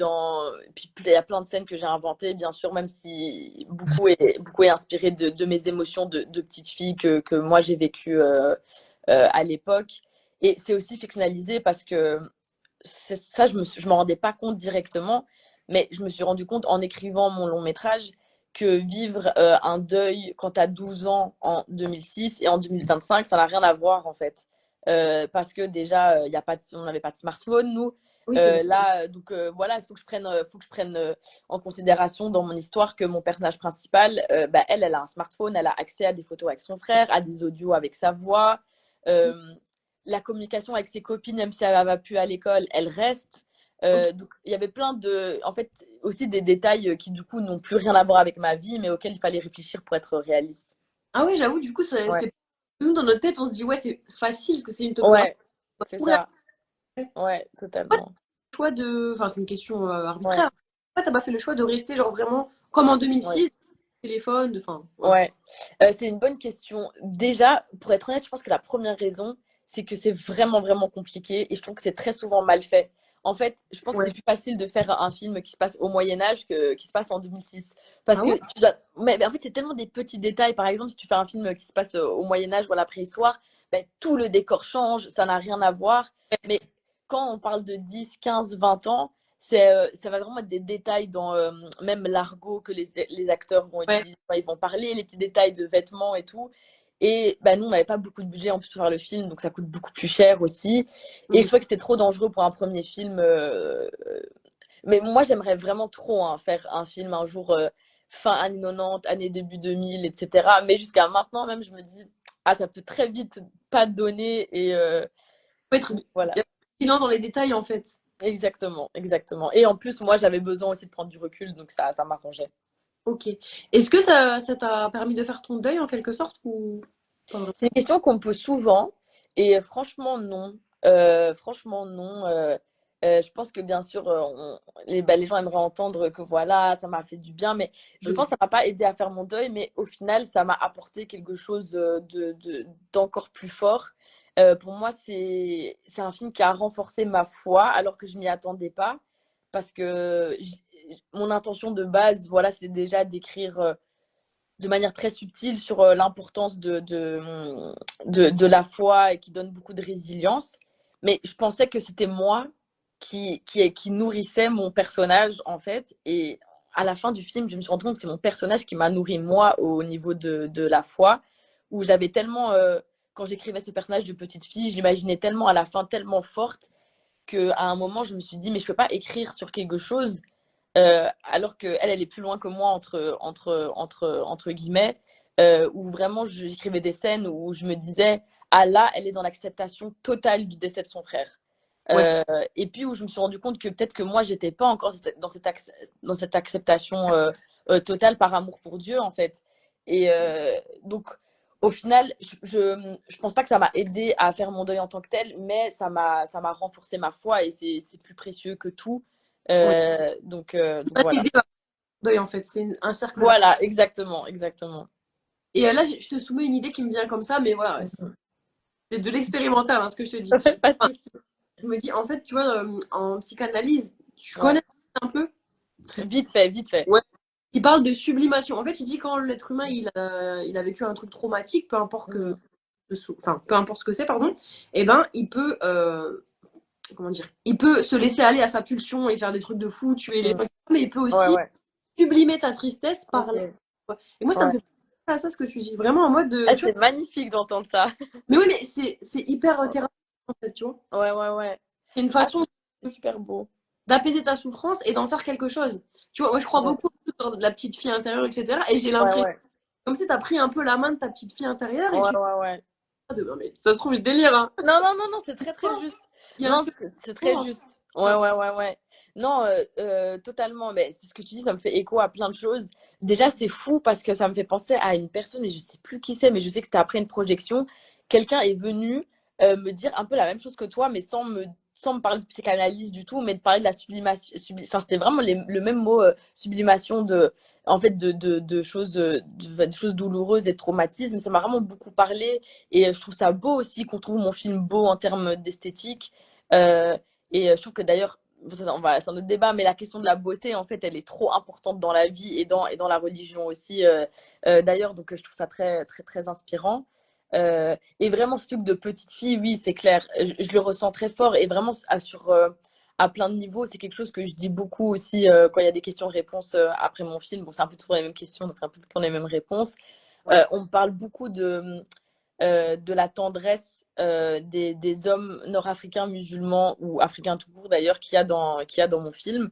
Puis il y a plein de scènes que j'ai inventées, bien sûr, même si beaucoup est inspiré de mes émotions de petite fille que moi j'ai vécues à l'époque. Et c'est aussi fictionnalisé parce que ça, je m'en rendais pas compte directement, mais je me suis rendu compte en écrivant mon long métrage que vivre un deuil quand tu as 12 ans en 2006 et en 2025, ça n'a rien à voir en fait. Parce que déjà, on n'avait pas de smartphone, nous. Oui, c'est vrai. Voilà, faut que je prenne en considération dans mon histoire que mon personnage principal, bah, elle a un smartphone, elle a accès à des photos avec son frère, à des audios avec sa voix. Euh, la communication avec ses copines, même si elle va plus à l'école, elle reste. Ok. Donc il y avait en fait, aussi des détails qui du coup n'ont plus rien à voir avec ma vie, mais auxquels il fallait réfléchir pour être réaliste. Ah ouais, j'avoue, du coup, Ouais, c'est nous dans notre tête, on se dit ouais, c'est facile parce que c'est une autobiographie. ouais, c'est Pourquoi ça. Ouais, t'as totalement. le choix de, enfin, c'est une question Ouais, arbitraire. Pourquoi t'as pas fait le choix de rester genre vraiment comme en ouais. 2006, téléphone, enfin, voilà. Ouais, c'est une bonne question. Déjà, pour être honnête, je pense que la première raison, c'est que c'est vraiment, vraiment compliqué et je trouve que c'est très souvent mal fait. En fait, je pense que c'est Ouais. plus facile de faire un film qui se passe au Moyen Âge que qui se passe en 2006. Parce Ah ouais? que tu dois. Mais en fait, c'est tellement des petits détails. Par exemple, si tu fais un film qui se passe au Moyen Âge ou à la préhistoire, ben, tout le décor change, ça n'a rien à voir. Mais quand on parle de 10, 15, 20 ans, ça va vraiment être des détails dans même l'argot que les acteurs vont Ouais. utiliser quand ils vont parler, les petits détails de vêtements et tout. Et bah, nous, on n'avait pas beaucoup de budget en plus pour faire le film, donc ça coûte beaucoup plus cher aussi. Et je Mm. trouvais que c'était trop dangereux pour un premier film. Mais moi, j'aimerais vraiment trop hein, faire un film un jour fin années 90, année début 2000, etc. Mais jusqu'à maintenant, même, je me dis, ah, ça peut très vite pas donner. Et Faut être voilà, vigilant dans les détails, en fait. exactement, exactement. Et en plus, moi, j'avais besoin aussi de prendre du recul, donc ça m'arrangeait. Ok. Est-ce que ça t'a permis de faire ton deuil en quelque sorte ou pas vraiment? C'est une question qu'on me pose souvent. Et franchement, non. Franchement, non. Je pense que bien sûr, les gens aimeraient entendre que voilà, ça m'a fait du bien, mais je Oui. pense que ça m'a pas aidé à faire mon deuil, mais au final, ça m'a apporté quelque chose d'encore plus fort. Pour moi, c'est un film qui a renforcé ma foi, alors que je m'y attendais pas, parce que mon intention de base, voilà, c'était déjà d'écrire de manière très subtile sur l'importance de la foi et qui donne beaucoup de résilience. Mais je pensais que c'était moi qui nourrissait mon personnage, en fait. Et à la fin du film, je me suis rendu compte que c'est mon personnage qui m'a nourri, moi, au niveau de la foi, où j'avais tellement, quand j'écrivais ce personnage de petite fille, je l'imaginais tellement à la fin, tellement forte, qu'à un moment, je me suis dit, mais je ne peux pas écrire sur quelque chose alors qu'elle, elle est plus loin que moi, entre guillemets, où vraiment j'écrivais des scènes où je me disais, ah là, elle est dans l'acceptation totale du décès de son frère. Ouais. Euh, et puis où je me suis rendu compte que peut-être que moi, j'étais pas encore dans cette acceptation totale par amour pour Dieu, en fait. Et donc, au final, je pense pas que ça m'a aidé à faire mon deuil en tant que tel, mais ça m'a renforcé ma foi et c'est plus précieux que tout. Ouais. Donc Ça t'a voilà. aidé à faire ton deuil en fait. C'est un cercle. Voilà, exactement, exactement. Et là, je te soumets une idée qui me vient comme ça, mais voilà, Mhm. c'est de l'expérimental, hein, ce que je te dis. Pas de Enfin, souci. je me dis, en fait, tu vois, en psychanalyse, tu Ouais. connais un peu? Vite fait, vite fait. Ouais. Il parle de sublimation. En fait, il dit quand l'être humain il a vécu un truc traumatique, Mhm. enfin, peu importe ce que c'est, pardon, eh ben, il peut, comment dire, il peut se laisser aller à sa pulsion et faire des trucs de fou, tuer les Mhm. gens, mais il peut Ouais, aussi ouais. sublimer sa tristesse par Ok. là. Et moi, ça me Ouais. fait penser à ça, ce que tu dis, vraiment en mode de, Ah, tu vois, c'est magnifique d'entendre ça. mais oui, mais c'est hyper thérapeutique, en fait, tu vois. Ouais, ouais, ouais. C'est une Ah, façon c'est super beau. d'apaiser ta souffrance et d'en faire quelque chose. Tu vois, moi, je crois Ouais, beaucoup dans la petite fille intérieure, etc. Et j'ai ouais, l'impression, ouais. comme si tu as pris un peu la main de ta petite fille intérieure et Ouais, tu ouais, ouais. non, mais ça se trouve, je délire, hein. Non, non, non, non, c'est très, très juste. Il y a un Non, truc c'est très fort. juste. Ouais, ouais, ouais, ouais. Non, totalement. Mais c'est ce que tu dis, ça me fait écho à plein de choses. Déjà, c'est fou parce que ça me fait penser à une personne, et je sais plus qui c'est, mais je sais que c'était après une projection. Quelqu'un est venu me dire un peu la même chose que toi, mais sans me parler de psychanalyse du tout, mais de parler de la sublimation. Enfin, c'était vraiment le même mot, sublimation en fait, de choses, de choses douloureuses et de traumatismes. Ça m'a vraiment beaucoup parlé. Et je trouve ça beau aussi qu'on trouve mon film beau en termes d'esthétique. Euh, et je trouve que d'ailleurs, c'est un autre débat, mais la question de la beauté, en fait, elle est trop importante dans la vie et dans la religion aussi. D'ailleurs, donc je trouve ça très, très, très inspirant. Et vraiment, ce truc de petite fille, oui, c'est clair. Je le ressens très fort et vraiment à plein de niveaux. C'est quelque chose que je dis beaucoup aussi quand il y a des questions-réponses après mon film. Bon, c'est un peu toujours les mêmes questions, donc c'est un peu toujours les mêmes réponses. Ouais. On parle beaucoup de la tendresse des hommes nord-africains musulmans ou africains tout court d'ailleurs qu'il y a dans mon film.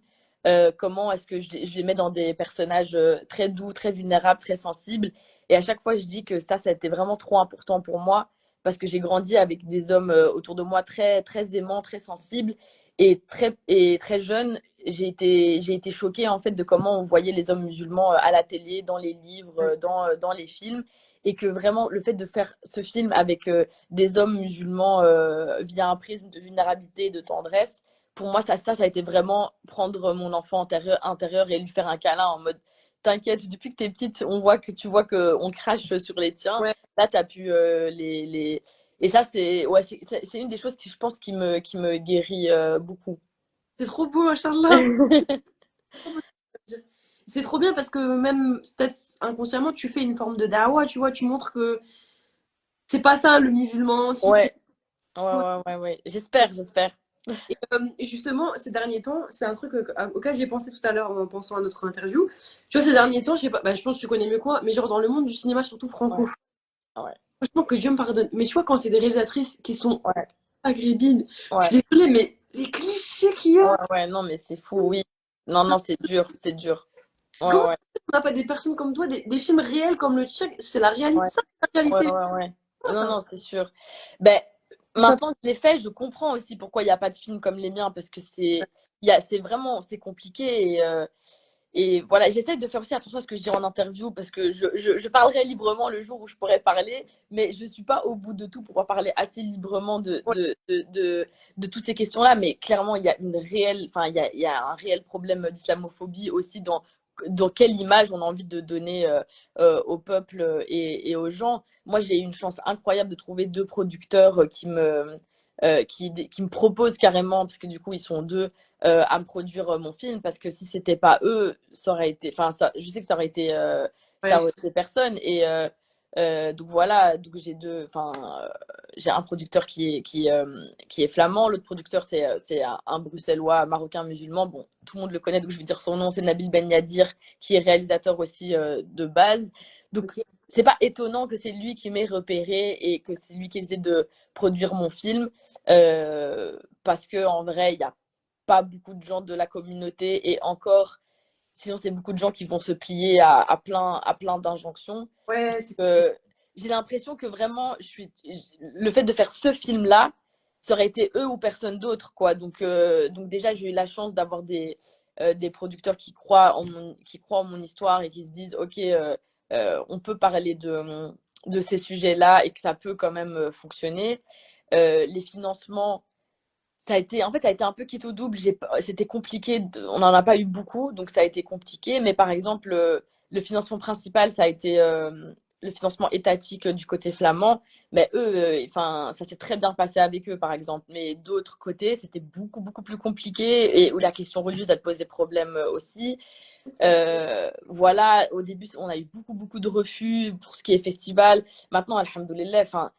Comment est-ce que je les mets dans des personnages très doux, très vulnérables, très sensibles. Et à chaque fois, je dis que ça a été vraiment trop important pour moi parce que j'ai grandi avec des hommes autour de moi très, très aimants, très sensibles et très jeunes. J'ai été choquée en fait de comment on voyait les hommes musulmans à la télé, dans les livres, dans les films et que vraiment le fait de faire ce film avec des hommes musulmans via un prisme de vulnérabilité et de tendresse, pour moi ça a été vraiment prendre mon enfant intérieur et lui faire un câlin en mode t'inquiète, depuis que t'es petite, tu vois que on crache sur les tiens. Ouais. Là, t'as pu les. Et ça, c'est une des choses qui, je pense, qui me guérit beaucoup. C'est trop beau, machallah. C'est trop bien parce que même peut-être inconsciemment, tu fais une forme de dawa, tu vois, tu montres que c'est pas ça le musulman. Si tu... Ouais, ouais, ouais, ouais, ouais. J'espère, j'espère. Et justement, ces derniers temps, c'est un truc auquel j'ai pensé tout à l'heure en pensant à notre interview. Tu vois, ces derniers temps, je sais pas, bah, je pense que tu connais mieux quoi, mais genre dans le monde du cinéma, surtout Ouais, francophone, ouais, franchement, que Dieu me pardonne. Mais tu vois, quand c'est des réalisatrices qui sont ouais, maghrébines, je ouais. suis désolée, mais les clichés qu'il y Ouais, a, ouais, non, mais c'est fou, oui. Non, non, c'est dur, c'est dur. Ouais, Comment ouais, on n'a pas des personnes comme toi, des films réels comme le tien, c'est la réalité, ouais, ça, la ouais, réalité. ouais, ouais. Ah, Non, ça, non, c'est sûr. Ben, ça, maintenant que je l'ai fait, je comprends aussi pourquoi il n'y a pas de films comme les miens, parce que c'est vraiment, c'est compliqué. Et voilà, j'essaie de faire aussi attention à ce que je dis en interview parce que je parlerai librement le jour où je pourrai parler, mais je ne suis pas au bout de tout pour pouvoir parler assez librement ouais, de toutes ces questions-là. Mais clairement, il y a enfin, il y a un réel problème d'islamophobie aussi dans quelle image on a envie de donner au peuple et aux gens. Moi, j'ai eu une chance incroyable de trouver deux producteurs qui me proposent carrément, parce que du coup, ils sont deux à me produire mon film parce que si c'était pas eux, ça aurait été, enfin, je sais que ça ouais, aurait été personne donc voilà, donc j'ai un producteur qui est flamand, l'autre producteur c'est un bruxellois marocain musulman, bon tout le monde le connaît donc je vais dire son nom, c'est Nabil Ben Yadir qui est réalisateur aussi de base, donc ok. c'est pas étonnant que c'est lui qui m'ait repéré et que c'est lui qui essaie de produire mon film parce que en vrai il y a pas beaucoup de gens de la communauté et encore, sinon c'est beaucoup de gens qui vont se plier à plein d'injonctions. Ouais, c'est J'ai l'impression que vraiment, le fait de faire ce film-là, ça aurait été eux ou personne d'autre, quoi. Donc déjà, j'ai eu la chance d'avoir des producteurs qui croient en mon histoire et qui se disent, OK, on peut parler de ces sujets-là et que ça peut quand même fonctionner. Les financements, ça a été un peu quitte au double. C'était compliqué. On n'en a pas eu beaucoup, donc ça a été compliqué. Mais par exemple, le financement principal, ça a été le financement étatique du côté flamand. Mais eux, enfin, ça s'est très bien passé avec eux, par exemple. Mais d'autres côtés, c'était beaucoup, beaucoup plus compliqué et où la question religieuse, elle posait problème aussi. Voilà, au début, on a eu beaucoup, beaucoup de refus pour ce qui est festival. Maintenant, alhamdoulilah, enfin,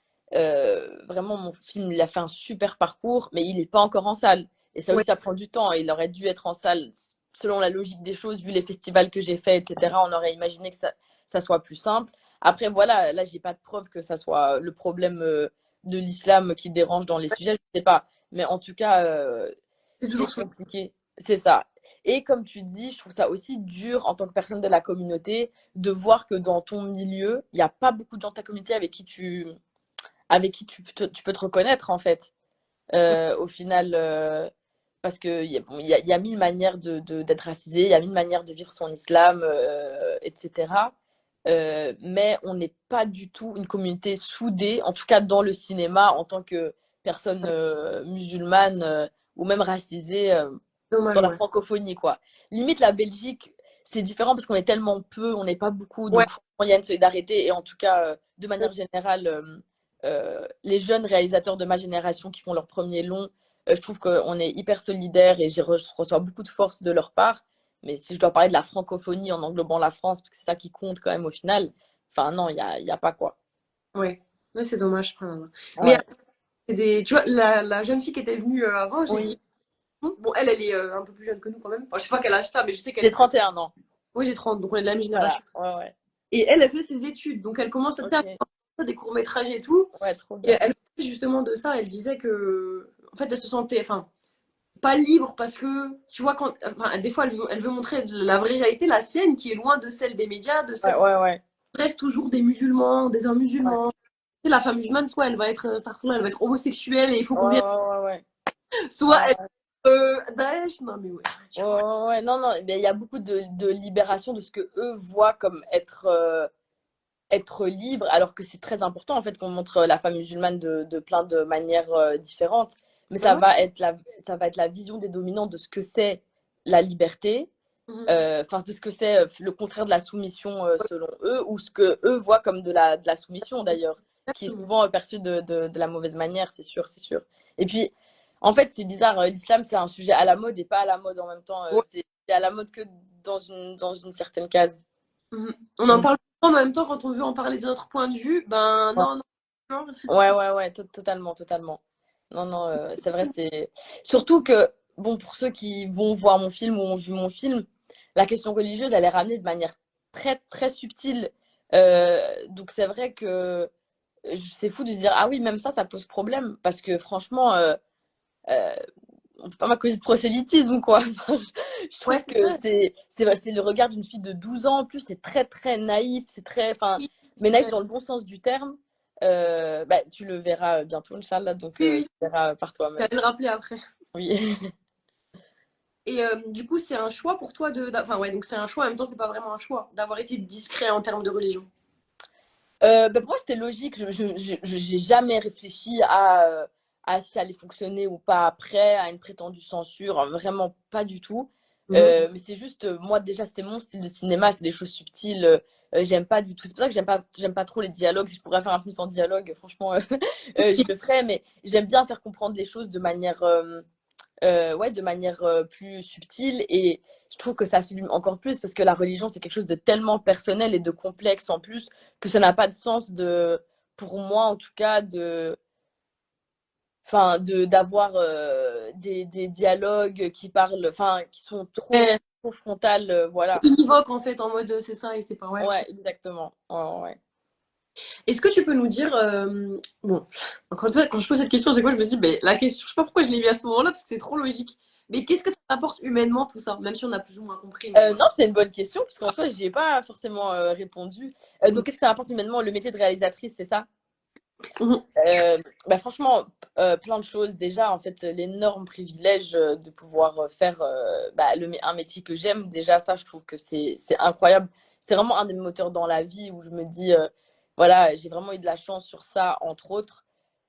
vraiment, mon film, il a fait un super parcours, mais il n'est pas encore en salle. Et ça ouais, aussi, ça prend du temps. Il aurait dû être en salle selon la logique des choses, vu les festivals que j'ai faits, etc. On aurait imaginé que ça soit plus simple. Après, voilà, là, j'ai pas de preuve que ça soit le problème de l'islam qui dérange dans les sujets, je sais pas. Mais en tout cas, c'est c'est toujours sous. compliqué. C'est ça. Et comme tu dis, je trouve ça aussi dur en tant que personne de la communauté de voir que dans ton milieu, il n'y a pas beaucoup de gens de ta communauté avec qui tu peux te reconnaître en fait. Au final, parce qu'il bon, y a mille manières d'être racisé, il y a mille manières de vivre son islam, etc. Mais on n'est pas du tout une communauté soudée, en tout cas dans le cinéma, en tant que personne musulmane ou même racisée Dommage, dans la ouais. francophonie, quoi. Limite, la Belgique, c'est différent parce qu'on est tellement peu, on n'est pas beaucoup, Ouais, donc il y a une solidarité. Et en tout cas, de manière générale, les jeunes réalisateurs de ma génération qui font leur premier long, je trouve qu'on est hyper solidaires et je reçois beaucoup de force de leur part. Mais si je dois parler de la francophonie en englobant la France, parce que c'est ça qui compte quand même au final, enfin non, il y a pas quoi. ouais. Ouais, c'est dommage. Enfin, mais Ouais. tu vois, la jeune fille qui était venue avant, j'ai dit, Oui, bon, elle est un peu plus jeune que nous quand même. Enfin, je sais pas quel âge t'as, mais je sais qu'elle j'ai est plus. 31 ans. Oui, j'ai 30, donc on est de la même Voilà, génération. ouais, ouais. Et elle fait ses études, donc elle commence à, tu sais, à Ok, faire des courts-métrages et tout. ouais, trop Et bien. elle parlait justement de ça, elle disait que, en fait, elle se sentait, enfin, pas libre parce que, tu vois, enfin, des fois, elle veut montrer la vraie réalité, la sienne, qui est loin de celle des médias, de Ouais, celle, ouais, ouais. reste toujours des musulmans, des hommes Ouais, musulmans. Tu sais, la femme musulmane, soit elle va être, elle va être homosexuelle et il faut ouais, qu'on vienne, ouais, ouais. soit elle, Ouais. Daesh, non mais ouais, tu Ouais, vois. ouais, ouais. Non, non, mais il y a beaucoup de libération de ce que eux voient comme être libre, alors que c'est très important en fait qu'on montre la femme musulmane de plein de manières différentes. Mais Ouais. ça va être la vision des dominants de ce que c'est la liberté, Mhm. enfin de ce que c'est le contraire de la soumission selon eux, ou ce que eux voient comme de la soumission d'ailleurs, qui est Exactement. souvent perçue de la mauvaise manière, c'est sûr, c'est sûr. Et puis, en fait, c'est bizarre, l'islam c'est un sujet à la mode et pas à la mode en même temps, Ouais. c'est à la mode que dans une certaine case. Mhm. On en Donc, parle tout le temps, mais en même temps, quand on veut en parler de notre point de vue, ben ouais. non, non, non. Ouais, ouais, ouais, totalement, totalement. Non, non, c'est vrai, c'est. Surtout que, bon, pour ceux qui vont voir mon film ou ont vu mon film, la question religieuse, elle est ramenée de manière très, très subtile. Donc, c'est vrai que c'est fou de se dire, ah oui, même ça pose problème. Parce que franchement, euh, on peut pas m'accuser de prosélytisme, quoi. Enfin, je trouve Ouais, c'est que vrai. c'est le regard d'une fille de 12 ans. En plus, c'est très, très naïf. C'est très, enfin, Oui, mais c'est naïf vrai. dans le bon sens du terme. Bah, tu le verras bientôt, Inch'Allah. Donc, Oui, tu oui, verras par tu vas toi-même. le rappeler après. Oui. Et du coup, c'est un choix pour toi enfin, ouais, donc c'est un choix, en même temps, c'est pas vraiment un choix d'avoir été discret en termes de religion. Bah, pour moi, c'était logique. J'ai jamais réfléchi à si ça allait fonctionner ou pas après, à une prétendue censure. Vraiment pas du tout. Mhm. Mais c'est juste, moi, déjà, c'est mon style de cinéma, c'est des choses subtiles. J'aime pas du tout. C'est pour ça que j'aime pas trop les dialogues. Si je pourrais faire un film sans dialogue, franchement, je le ferais. Mais j'aime bien faire comprendre les choses de manière ouais, de manière plus subtile. Et je trouve que ça sublime encore plus parce que la religion, c'est quelque chose de tellement personnel et de complexe en plus que ça n'a pas de sens pour moi en tout cas, d'avoir des dialogues qui parlent, enfin, qui sont Ouais, trop frontales, voilà. univoque en fait, en mode c'est ça et c'est pas ouais. Ouais, exactement. Ouais, ouais. Est-ce que tu peux nous dire, bon, encore une fois, quand je pose cette question, c'est quoi? Je me dis, ben, la question, je sais pas pourquoi je l'ai mis à ce moment-là, parce que c'est trop logique. Mais qu'est-ce que ça apporte humainement tout ça? Même si on a plus ou moins compris, mais. Non, c'est une bonne question, parce qu'en soi, j'y ai pas forcément répondu. Donc, qu'est-ce que ça apporte humainement? Le métier de réalisatrice, c'est ça? Mhm. Bah franchement, plein de choses. Déjà, en fait, l'énorme privilège de pouvoir faire bah, un métier que j'aime. Déjà, ça, je trouve que c'est incroyable. C'est vraiment un des moteurs dans la vie où je me dis, voilà, j'ai vraiment eu de la chance sur ça, entre autres.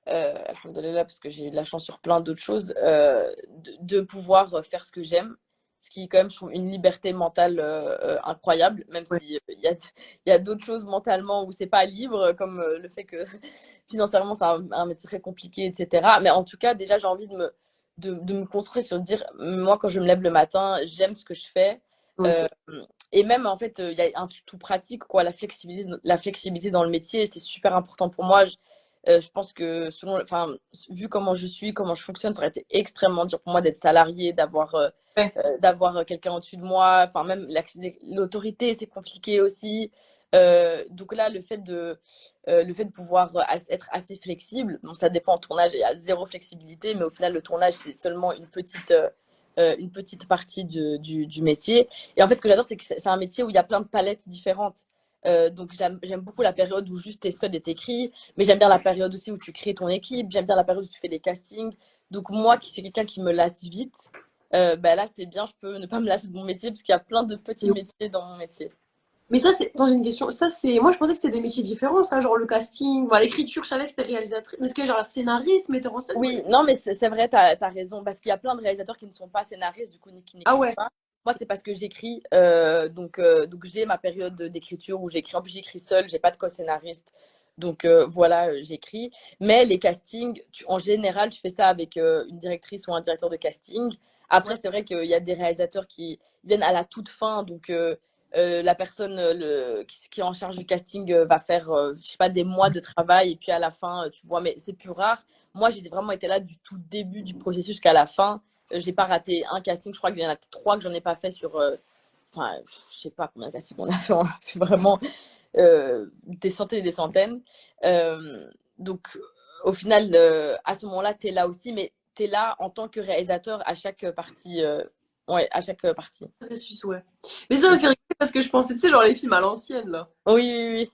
Alhamdoulilah, parce que j'ai eu de la chance sur plein d'autres choses, de pouvoir faire ce que j'aime. Ce qui, quand même, je trouve une liberté mentale incroyable, même Ouais. si il y a d'autres choses mentalement où c'est pas libre, comme le fait que financièrement, c'est un métier très compliqué, etc. Mais en tout cas, déjà, j'ai envie de me construire sur dire, moi, quand je me lève le matin, j'aime ce que je fais. Ouais, Euh, et même, en fait, il y a un tout pratique, quoi, la flexibilité dans le métier, c'est super important pour moi. Je pense que enfin, vu comment je suis, comment je fonctionne, ça aurait été extrêmement dur pour moi d'être salarié, ouais. d'avoir quelqu'un au-dessus de moi. Enfin, même l'autorité, c'est compliqué aussi. Donc là, le fait de pouvoir être assez flexible, bon, ça dépend en tournage, il y a zéro flexibilité, mais au final, le tournage, c'est seulement une petite partie du métier. Et en fait, ce que j'adore, c'est que c'est un métier où il y a plein de palettes différentes. Donc j'aime beaucoup la période où juste t'es seul et t'écris, mais j'aime bien la période aussi où tu crées ton équipe, j'aime bien la période où tu fais des castings. Donc moi, qui suis quelqu'un qui me lasse vite, bah là, c'est bien, je peux ne pas me lasser de mon métier, parce qu'il y a plein de petits métiers dans mon métier. Mais ça, c'est dans une question. Ça, c'est. Moi, je pensais que c'était des métiers différents, ça, genre le casting, voilà, l'écriture, je savais que c'était réalisatrice. Mais est-ce que, genre, scénariste, metteur en scène, quoi? Oui, non, mais c'est vrai, t'as raison, parce qu'il y a plein de réalisateurs qui ne sont pas scénaristes, du coup, qui Ah n'écrivent ouais. pas. Moi, c'est parce que j'écris, donc j'ai ma période d'écriture où j'écris. En plus, j'écris seule, j'ai pas de co-scénariste. Donc voilà, j'écris. Mais les castings, en général, tu fais ça avec une directrice ou un directeur de casting. Après, Ouais. c'est vrai qu'il y a des réalisateurs qui viennent à la toute fin, donc la personne qui est en charge du casting va faire, je sais pas, des mois de travail, et puis à la fin, tu vois, mais c'est plus rare. Moi, j'ai vraiment été là du tout début du processus jusqu'à la fin. J'ai pas raté un casting. Je crois qu'il y en a peut-être trois que j'en ai pas fait sur. Enfin, je sais pas combien de castings on a fait. On a fait vraiment des centaines et des centaines. Donc, au final, à ce moment-là, tu es là aussi, mais tu es là en tant que réalisateur à chaque partie. Ouais, à chaque partie. Processus, ouais. Mais ça me fait rigoler parce que je pensais, tu sais, genre les films à l'ancienne, là. Oui, oui, oui.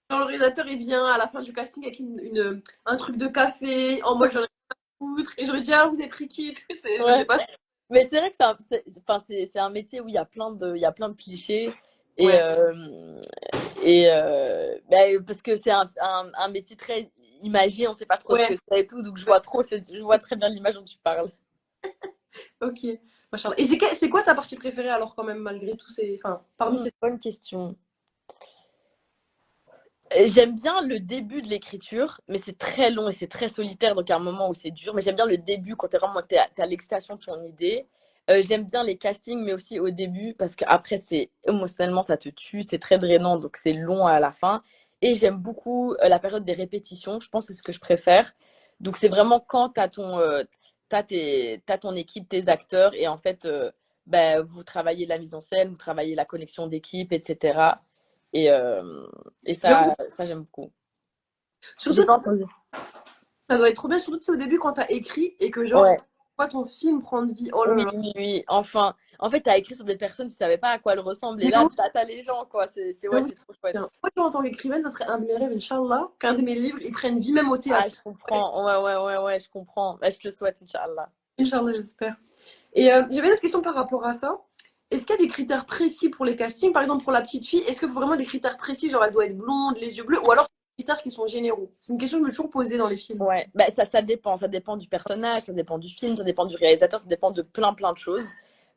Genre, le réalisateur, il vient à la fin du casting avec un truc de café, en mode j'en ai pas à foutre. Et j'aurais dit, ah, vous avez pris qui? Je sais Ouais. pas. Mais c'est vrai que enfin, c'est un métier où il y a plein de clichés. Et, Ouais. parce que c'est un métier très imagé, on sait pas trop ce que Ouais. c'est et tout, donc je vois très bien l'image dont tu parles. Ok. Machallah. Et c'est quoi ta partie préférée alors, quand même, malgré tout ces. Enfin, parmi ces. Bonne question. J'aime bien le début de l'écriture, mais c'est très long et c'est très solitaire, donc il y a un moment où c'est dur. Mais j'aime bien le début quand t'es à l'excitation de ton idée. J'aime bien les castings, mais aussi au début, parce qu'après, c'est émotionnellement, ça te tue, c'est très drainant, donc c'est long à la fin. Et j'aime beaucoup la période des répétitions, je pense que c'est ce que je préfère. Donc c'est vraiment quand t'as ton équipe, tes acteurs, et en fait, ben, vous travaillez la mise en scène, vous travaillez la connexion d'équipe, etc. Et, J'avoue, ça j'aime beaucoup. J'ai surtout, pas entendu. ça doit être trop bien, surtout tu sais, au début quand t'as écrit et que genre, Ouais. vois ton film prendre vie. Oh là Oui, là. oui, oui. Enfin, en fait, t'as écrit sur des personnes, tu savais pas à quoi elles ressemblent. Et Mais là, oui, t'as les gens, quoi. mais Ouais, oui. c'est trop chouette. Moi, en tant qu'écrivaine, ça serait un de mes rêves, Inch'Allah, qu'un de mes livres, ils prennent vie même au Ah, je théâtre. comprends. Ouais, ouais, ouais, ouais, je comprends. Bah, je te le souhaite, Inch'Allah. Inch'Allah, j'espère. Et j'avais une autre question par rapport à ça. Est-ce qu'il y a des critères précis pour les castings? Par exemple, pour la petite fille, est-ce qu'il faut vraiment des critères précis, genre elle doit être blonde, les yeux bleus, ou alors c'est des critères qui sont généraux? C'est une question que je me suis toujours posée dans les films. Ouais, bah, ça dépend. Ça dépend du personnage, ça dépend du film, ça dépend du réalisateur, ça dépend de plein, plein de choses.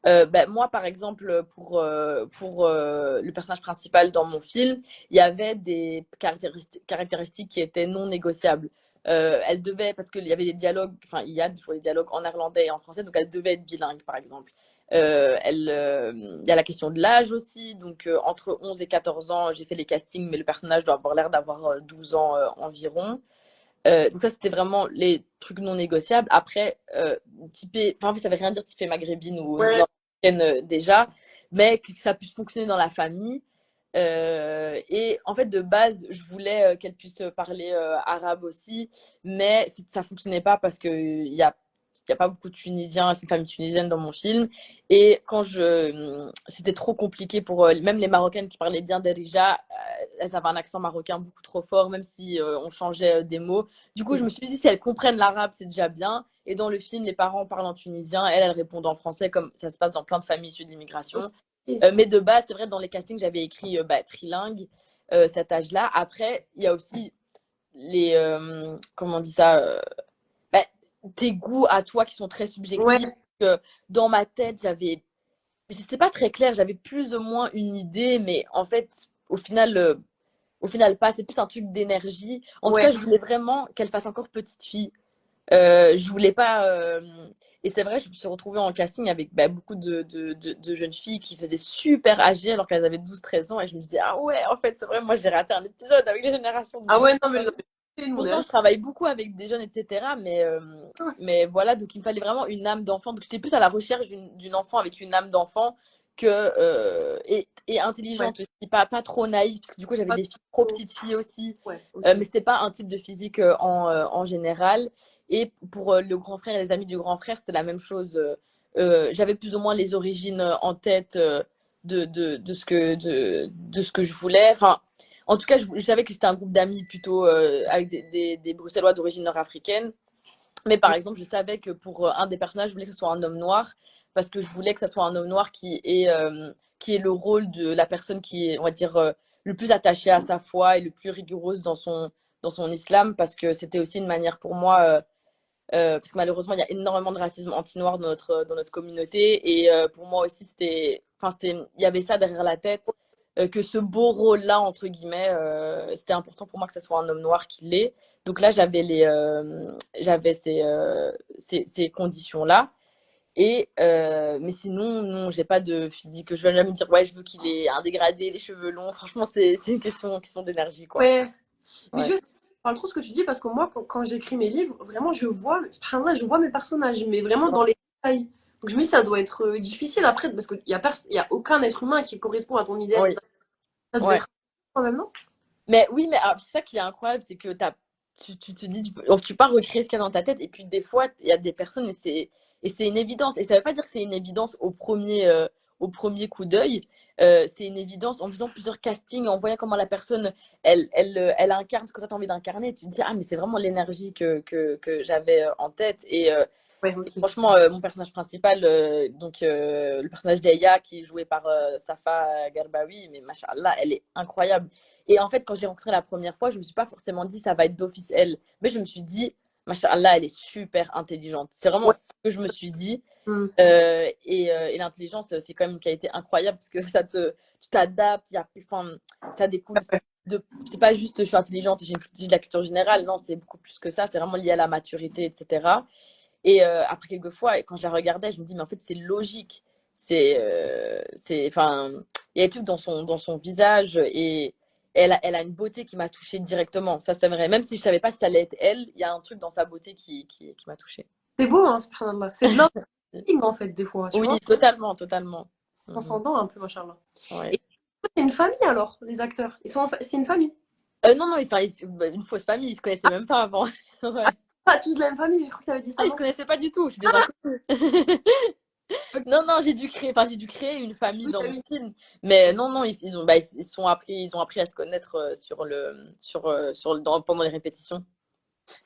Bah, moi, par exemple, pour le personnage principal dans mon film, il y avait des caractéristiques qui étaient non négociables. Elle devait, parce qu'il y avait des dialogues, enfin, il y a toujours des dialogues en néerlandais et en français, donc elle devait être bilingue, par exemple. Il y a la question de l'âge aussi, donc entre 11 et 14 ans, j'ai fait les castings, mais le personnage doit avoir l'air d'avoir 12 ans environ. Donc ça, c'était vraiment les trucs non négociables. Après, typé, enfin, en fait, ça veut rien dire typé maghrébine ou Ouais, nord-africaine déjà, mais que ça puisse fonctionner dans la famille. Et en fait, de base, je voulais qu'elle puisse parler arabe aussi, mais ça fonctionnait pas parce que il y a pas beaucoup de Tunisiens, c'est une famille tunisienne dans mon film. Et c'était trop compliqué pour même les Marocaines qui parlaient bien Derija, elles avaient un accent marocain beaucoup trop fort, même si on changeait des mots. Du coup, je me suis dit, si elles comprennent l'arabe, c'est déjà bien. Et dans le film, les parents parlent en tunisien, elles répondent en français, comme ça se passe dans plein de familles issues de l'immigration. ok. Mais de base, c'est vrai, dans les castings, j'avais écrit trilingue, cet âge-là. Après, il y a aussi comment on dit ça, bah, tes goûts à toi qui sont très Ouais, subjectifs. Dans ma tête, c'était pas très clair, j'avais plus ou moins une idée, mais en fait, au final, au final pas, c'est plus un truc d'énergie. En tout ouais. cas, je voulais vraiment qu'elle fasse encore petite fille. Je voulais pas. Et c'est vrai, je me suis retrouvée en casting avec bah, beaucoup de jeunes filles qui faisaient super âgées alors qu'elles avaient 12 13 ans. Et je me disais, ah ouais, en fait, c'est vrai, moi j'ai raté un épisode avec les générations de Ah nous. ouais, non, mais nous, on est Pourtant, je travaille beaucoup avec des jeunes, etc. Mais voilà, donc il me fallait vraiment une âme d'enfant. Donc j'étais plus à la recherche d'une enfant avec une âme d'enfant et ouais. intelligente aussi, pas trop naïve, parce que du coup j'avais Pas des filles, trop trop. petites filles aussi. Ouais, Mais ok. c'était pas un type de physique en général. Et pour le grand frère et les amis du grand frère, c'était la même chose. J'avais plus ou moins les origines en tête de ce que je voulais. Enfin, en tout cas, je savais que c'était un groupe d'amis plutôt avec des Bruxellois d'origine nord-africaine. Mais par exemple, je savais que pour un des personnages, je voulais que ce soit un homme noir parce que je voulais que ce soit un homme noir qui est le rôle de la personne qui est, on va dire, le plus attachée à sa foi et le plus rigoureuse dans son islam parce que c'était aussi une manière pour moi, parce que malheureusement, il y a énormément de racisme anti-noir dans notre communauté et pour moi aussi, il y avait ça derrière la tête. Que ce beau rôle-là, entre guillemets, c'était important pour moi que ce soit un homme noir qui l'est. Donc là, j'avais ces conditions-là. Mais sinon, non, j'ai pas de physique. Je vais jamais me dire, ouais, je veux qu'il ait un dégradé, les cheveux longs. Franchement, c'est une question d'énergie, quoi. Ouais. Mais Ouais. je parle trop ce que tu dis parce que moi, quand j'écris mes livres, vraiment, subhanallah, je vois mes personnages, mais vraiment dans les détails. Donc je me dis, ça doit être difficile après, parce qu'il n'y a, y a aucun être humain qui correspond à ton idéal. Oui, Ça devait ouais. être quand même, non? Mais oui, mais c'est ça qui est incroyable, c'est que tu te dis, tu peux pas recréer ce qu'il y a dans ta tête. Et puis des fois, il y a des personnes et c'est une évidence. Et ça veut pas dire que c'est une évidence au premier coup d'œil. C'est une évidence en faisant plusieurs castings, en voyant comment la personne, elle incarne ce que tu as envie d'incarner. Tu te dis, ah, mais c'est vraiment l'énergie que j'avais en tête. Ouais, Et ok. franchement, mon personnage principal, le personnage d'Eya, qui est joué par Safa Garbawi, mais machallah, elle est incroyable. Et en fait, quand j'ai rencontré la première fois, je me suis pas forcément dit ça va être d'office elle, mais je me suis dit, machallah, elle est super intelligente. C'est vraiment Ouais. ce que je me suis dit. Hmm. Et l'intelligence, c'est quand même une qualité incroyable parce que tu t'adaptes, enfin, ça découle c'est pas juste je suis intelligente, j'ai de la culture générale, non, c'est beaucoup plus que ça, c'est vraiment lié à la maturité, etc. Et après quelques fois, quand je la regardais, je me dis, mais en fait, c'est logique. Enfin, il y a des trucs dans son visage et elle a une beauté qui m'a touchée directement. Ça, c'est vrai. Même si je savais pas si ça allait être elle, il y a un truc dans sa beauté qui m'a touchée. C'est beau, hein, subhanallah. C'est de l'instinct, en fait, des fois, tu Oui, vois. totalement, totalement. Mhm. Transcendant un peu, machallah. Ouais. Et c'est une famille alors, les acteurs. C'est une famille. Non, non, enfin, une fausse famille, ils se connaissaient même pas avant. Ouais. pas tous de la même famille, je crois que tu avais dit Ah, ça, ils se non? connaissaient pas du tout, c'est des inconnus. Ok, Non, non, j'ai dû créer une famille oui, dans bah mon oui. film. Mais non, non, ils ont, bah, ils ont appris à se connaître pendant les répétitions.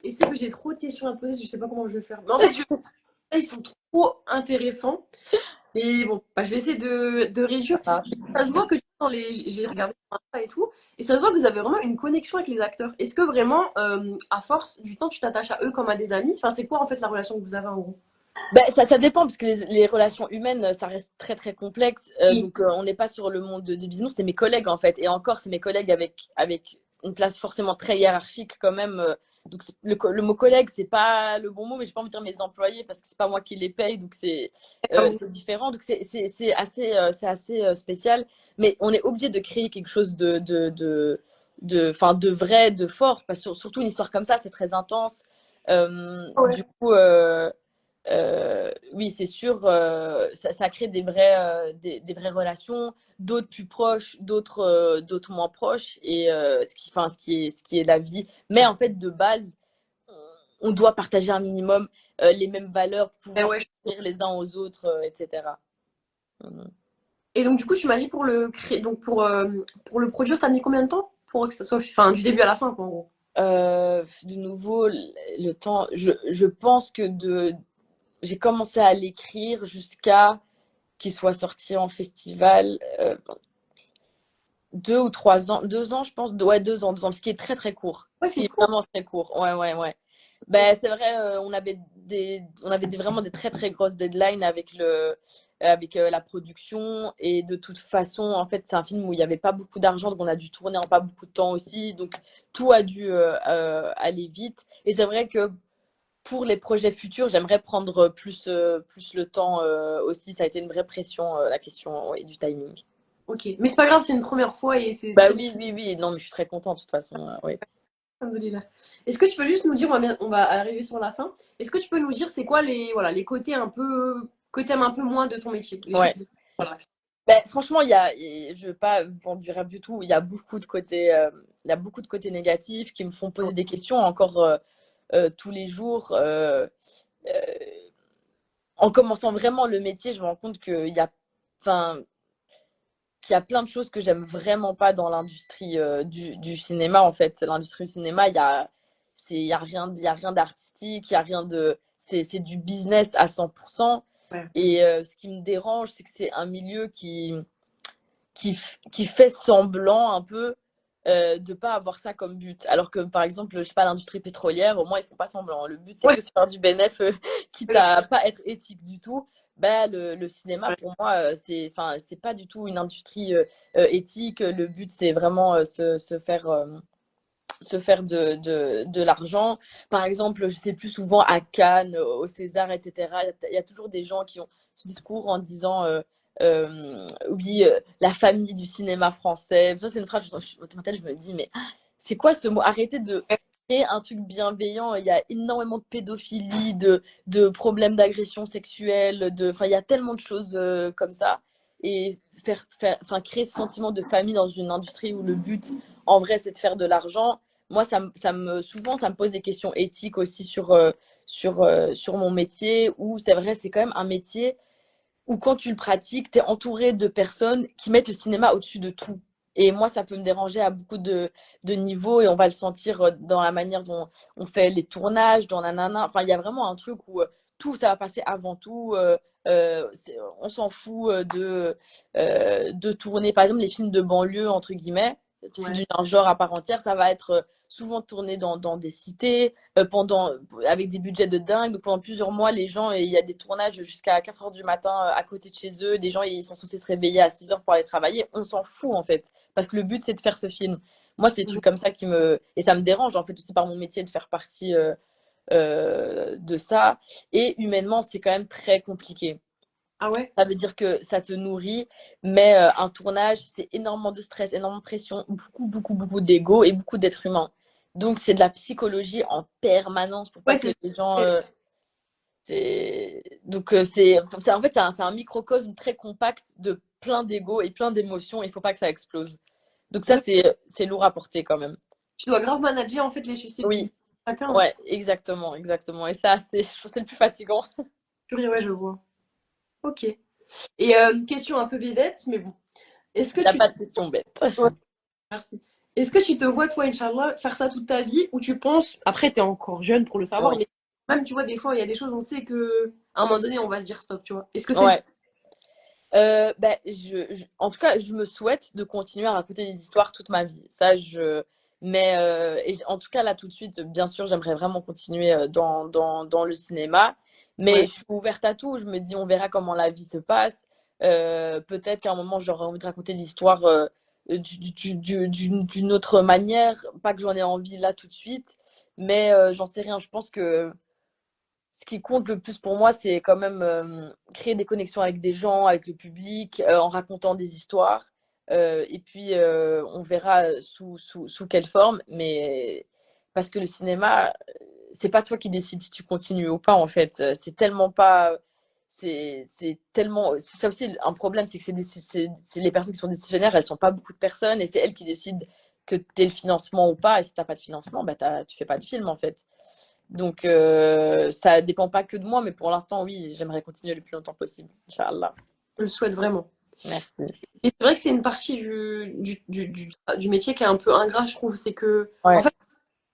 Et c'est que j'ai trop de questions à te poser, je sais pas comment je vais faire. Mais en fait, ils sont trop intéressants. Et bon, bah, je vais essayer de réduire. Ça marche. Ça se voit que dans les, j'ai regardé sur Insta et tout, et ça se voit que vous avez vraiment une connexion avec les acteurs. Est-ce que vraiment, à force du temps, tu t'attaches à eux comme à des amis? Enfin, c'est quoi en fait la relation que vous avez en gros? Ben, ça dépend, parce que les relations humaines, ça reste très très complexe. Oui. Donc, on n'est pas sur le monde des bisounours, c'est mes collègues en fait. Et encore, c'est mes collègues avec une place forcément très hiérarchique quand même. Donc, le mot collègue, c'est pas le bon mot, mais j'ai pas envie de dire mes employés parce que c'est pas moi qui les paye, donc c'est différent. Donc, c'est assez spécial. Mais on est obligé de créer quelque chose de vrai, de fort, parce que surtout une histoire comme ça, c'est très intense. Ouais. Du coup, oui, c'est sûr, ça crée des vraies relations, d'autres plus proches, d'autres moins proches, et ce qui est la vie. Mais en fait, de base, on doit partager un minimum les mêmes valeurs pour Et pouvoir ouais. s'offrir les uns aux autres, etc. Mhm. Et donc, du coup, tu m'as dit pour le créer, donc pour le produire, t'as mis combien de temps pour que ça soit, enfin, du début à la fin, quoi, en gros? De nouveau, le temps, je pense que j'ai commencé à l'écrire jusqu'à qu'il soit sorti en festival. 2 ou 3 ans, 2 ans, je pense. Ouais, 2 ans, ce qui est très très court. Ouais, Ce qui c'est est cool. vraiment très court. Ouais, ouais, ouais. Ben, c'est vrai, vraiment des très très grosses deadlines avec la production. Et de toute façon, en fait, c'est un film où il n'y avait pas beaucoup d'argent, donc on a dû tourner en pas beaucoup de temps aussi. Donc tout a dû aller vite. Et c'est vrai que pour les projets futurs, j'aimerais prendre plus le temps aussi. Ça a été une vraie pression, la question ouais, du timing. Ok. Mais c'est pas grave, c'est une première fois et c'est Bah très bien. oui, oui, oui. Non, mais je suis très contente de toute façon. Ouais. Alhamdoulilah. Est-ce que tu peux juste nous dire, on va arriver sur la fin, est-ce que tu peux nous dire c'est quoi les, voilà, les côtés un peu, que t'aimes un peu moins de ton métier? Les choses, Ouais. voilà. Ben, franchement, je veux pas vendre du rêve du tout. Il y a beaucoup de côtés négatifs qui me font poser des questions encore tous les jours. Euh, En commençant vraiment le métier, je me rends compte enfin, qu'il y a plein de choses que j'aime vraiment pas dans l'industrie du cinéma. En fait, l'industrie du cinéma, il y a rien d'artistique, il y a rien de, c'est du business à 100%. Ouais. Et ce qui me dérange, c'est que c'est un milieu qui fait semblant un peu de pas avoir ça comme but. Alors que par exemple, je sais pas, l'industrie pétrolière, au moins ils font pas semblant. Le but c'est Ouais. que se faire du bénéf, quitte à pas être éthique du tout. Bah, le cinéma, Ouais. pour moi, c'est pas du tout une industrie éthique. Le but, c'est vraiment se faire de l'argent. Par exemple, je sais plus souvent à Cannes, au César, etc. Il y a toujours des gens qui ont ce discours en disant oui, la famille du cinéma français. Ça, c'est une phrase, dans ma tête, je me dis, mais c'est quoi ce mot? Arrêtez de créer un truc bienveillant. Il y a énormément de pédophilie, de problèmes d'agression sexuelle, enfin, il y a tellement de choses comme ça. Et enfin, créer ce sentiment de famille dans une industrie où le but, en vrai, c'est de faire de l'argent. Moi, souvent, ça me pose des questions éthiques aussi sur mon métier, où c'est vrai, c'est quand même un métier où quand tu le pratiques, tu es entouré de personnes qui mettent le cinéma au-dessus de tout. Et moi, ça peut me déranger à beaucoup de niveaux et on va le sentir dans la manière dont on fait les tournages, dans nanana. Enfin, il y a vraiment un truc où tout, ça va passer avant tout. On s'en fout de tourner, par exemple, les films de banlieue, entre guillemets, c'est Ouais. un genre à part entière, ça va être souvent tourné dans des cités, avec des budgets de dingue. Donc pendant plusieurs mois, les gens, il y a des tournages jusqu'à 4 heures du matin à côté de chez eux. Les gens, ils sont censés se réveiller à 6 heures pour aller travailler. On s'en fout, en fait. Parce que le but, c'est de faire ce film. Moi, c'est des trucs comme ça qui me. Et ça me dérange, en fait, aussi par mon métier de faire partie de ça. Et humainement, c'est quand même très compliqué. Ah ouais? Ça veut dire que ça te nourrit, mais un tournage, c'est énormément de stress, énormément de pression, beaucoup, beaucoup, beaucoup d'ego et beaucoup d'êtres humains. Donc, c'est de la psychologie en permanence pour pas Ouais, que c'est les gens. ça. Donc, en fait, c'est un microcosme très compact de plein d'ego et plein d'émotions. Il faut pas que ça explose. Donc, ça, Ouais. c'est lourd à porter quand même. Tu dois grave manager en fait les Oui, susceptibles. chacun. Ouais, exactement, exactement. Et ça, je trouve que c'est le plus fatigant. Purée, ouais, je vois. Ok. Et question un peu bébête, mais bon. Est-ce que Il n'y a tu te... pas de question bête. Ouais, merci. Est-ce que tu te vois, toi, Inch'Allah, faire ça toute ta vie ou tu penses, après, t'es encore jeune pour le savoir, Oui. mais même, tu vois, des fois, il y a des choses, on sait que à un moment donné, on va se dire stop, tu vois. Est-ce que c'est le... Ouais. Bah, en tout cas, je me souhaite de continuer à raconter des histoires toute ma vie. Mais en tout cas, là, tout de suite, bien sûr, j'aimerais vraiment continuer dans le cinéma. Mais Ouais. je suis ouverte à tout. Je me dis, on verra comment la vie se passe. Peut-être qu'à un moment, j'aurai envie de raconter des histoires d'une autre manière. Pas que j'en ai envie là tout de suite. Mais j'en sais rien. Je pense que ce qui compte le plus pour moi, c'est quand même créer des connexions avec des gens, avec le public, en racontant des histoires. Et puis, on verra sous quelle forme. Mais parce que le cinéma, c'est pas toi qui décides si tu continues ou pas, en fait. C'est tellement pas. C'est tellement. C'est ça aussi un problème, c'est que c'est les personnes qui sont décisionnaires, elles sont pas beaucoup de personnes et c'est elles qui décident que tu aies le financement ou pas. Et si t'as pas de financement, bah, tu fais pas de film, en fait. Donc, ça dépend pas que de moi, mais pour l'instant, oui, j'aimerais continuer le plus longtemps possible. Inch'Allah. Je le souhaite vraiment. Merci. Et c'est vrai que c'est une partie du métier qui est un peu ingrat, je trouve. C'est que, en Ouais, fait,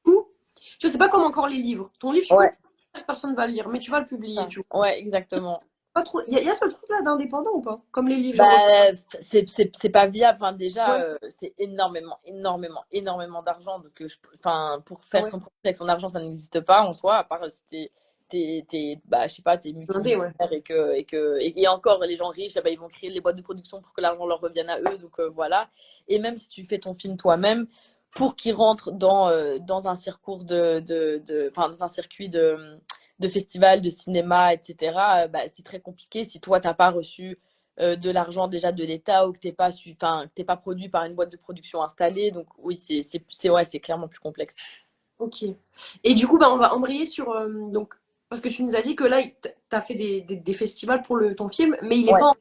tout, tu sais, c'est pas comme encore les livres. Ton livre, tu peux, ouais, personne va le lire, mais tu vas le publier, ça. tu vois. Ouais, exactement. Pas trop. Il y a ce truc-là d'indépendant ou pas? Comme les livres, genre. Bah, c'est pas viable. Enfin, déjà, Ouais, c'est énormément, énormément, énormément d'argent. Donc, enfin, pour ah faire ouais. son profit avec son argent, ça n'existe pas en soi, à part si bah, je sais pas, t'es Blindé, ouais. multimillionnaire et encore, les gens riches, eh ben, ils vont créer les boîtes de production pour que l'argent leur revienne à eux. Donc, voilà. Et même si tu fais ton film toi-même, pour qu'il rentre dans un circuit enfin, dans un circuit de festival, de cinéma, etc., bah, c'est très compliqué si toi, t'as pas reçu de l'argent déjà de l'État ou que t'es pas produit par une boîte de production installée. Donc oui, ouais, c'est clairement plus complexe. Ok. Et du coup, bah, on va embrayer sur. Donc, parce que tu nous as dit que là, t'as fait des festivals pour ton film, mais il est Ouais. pas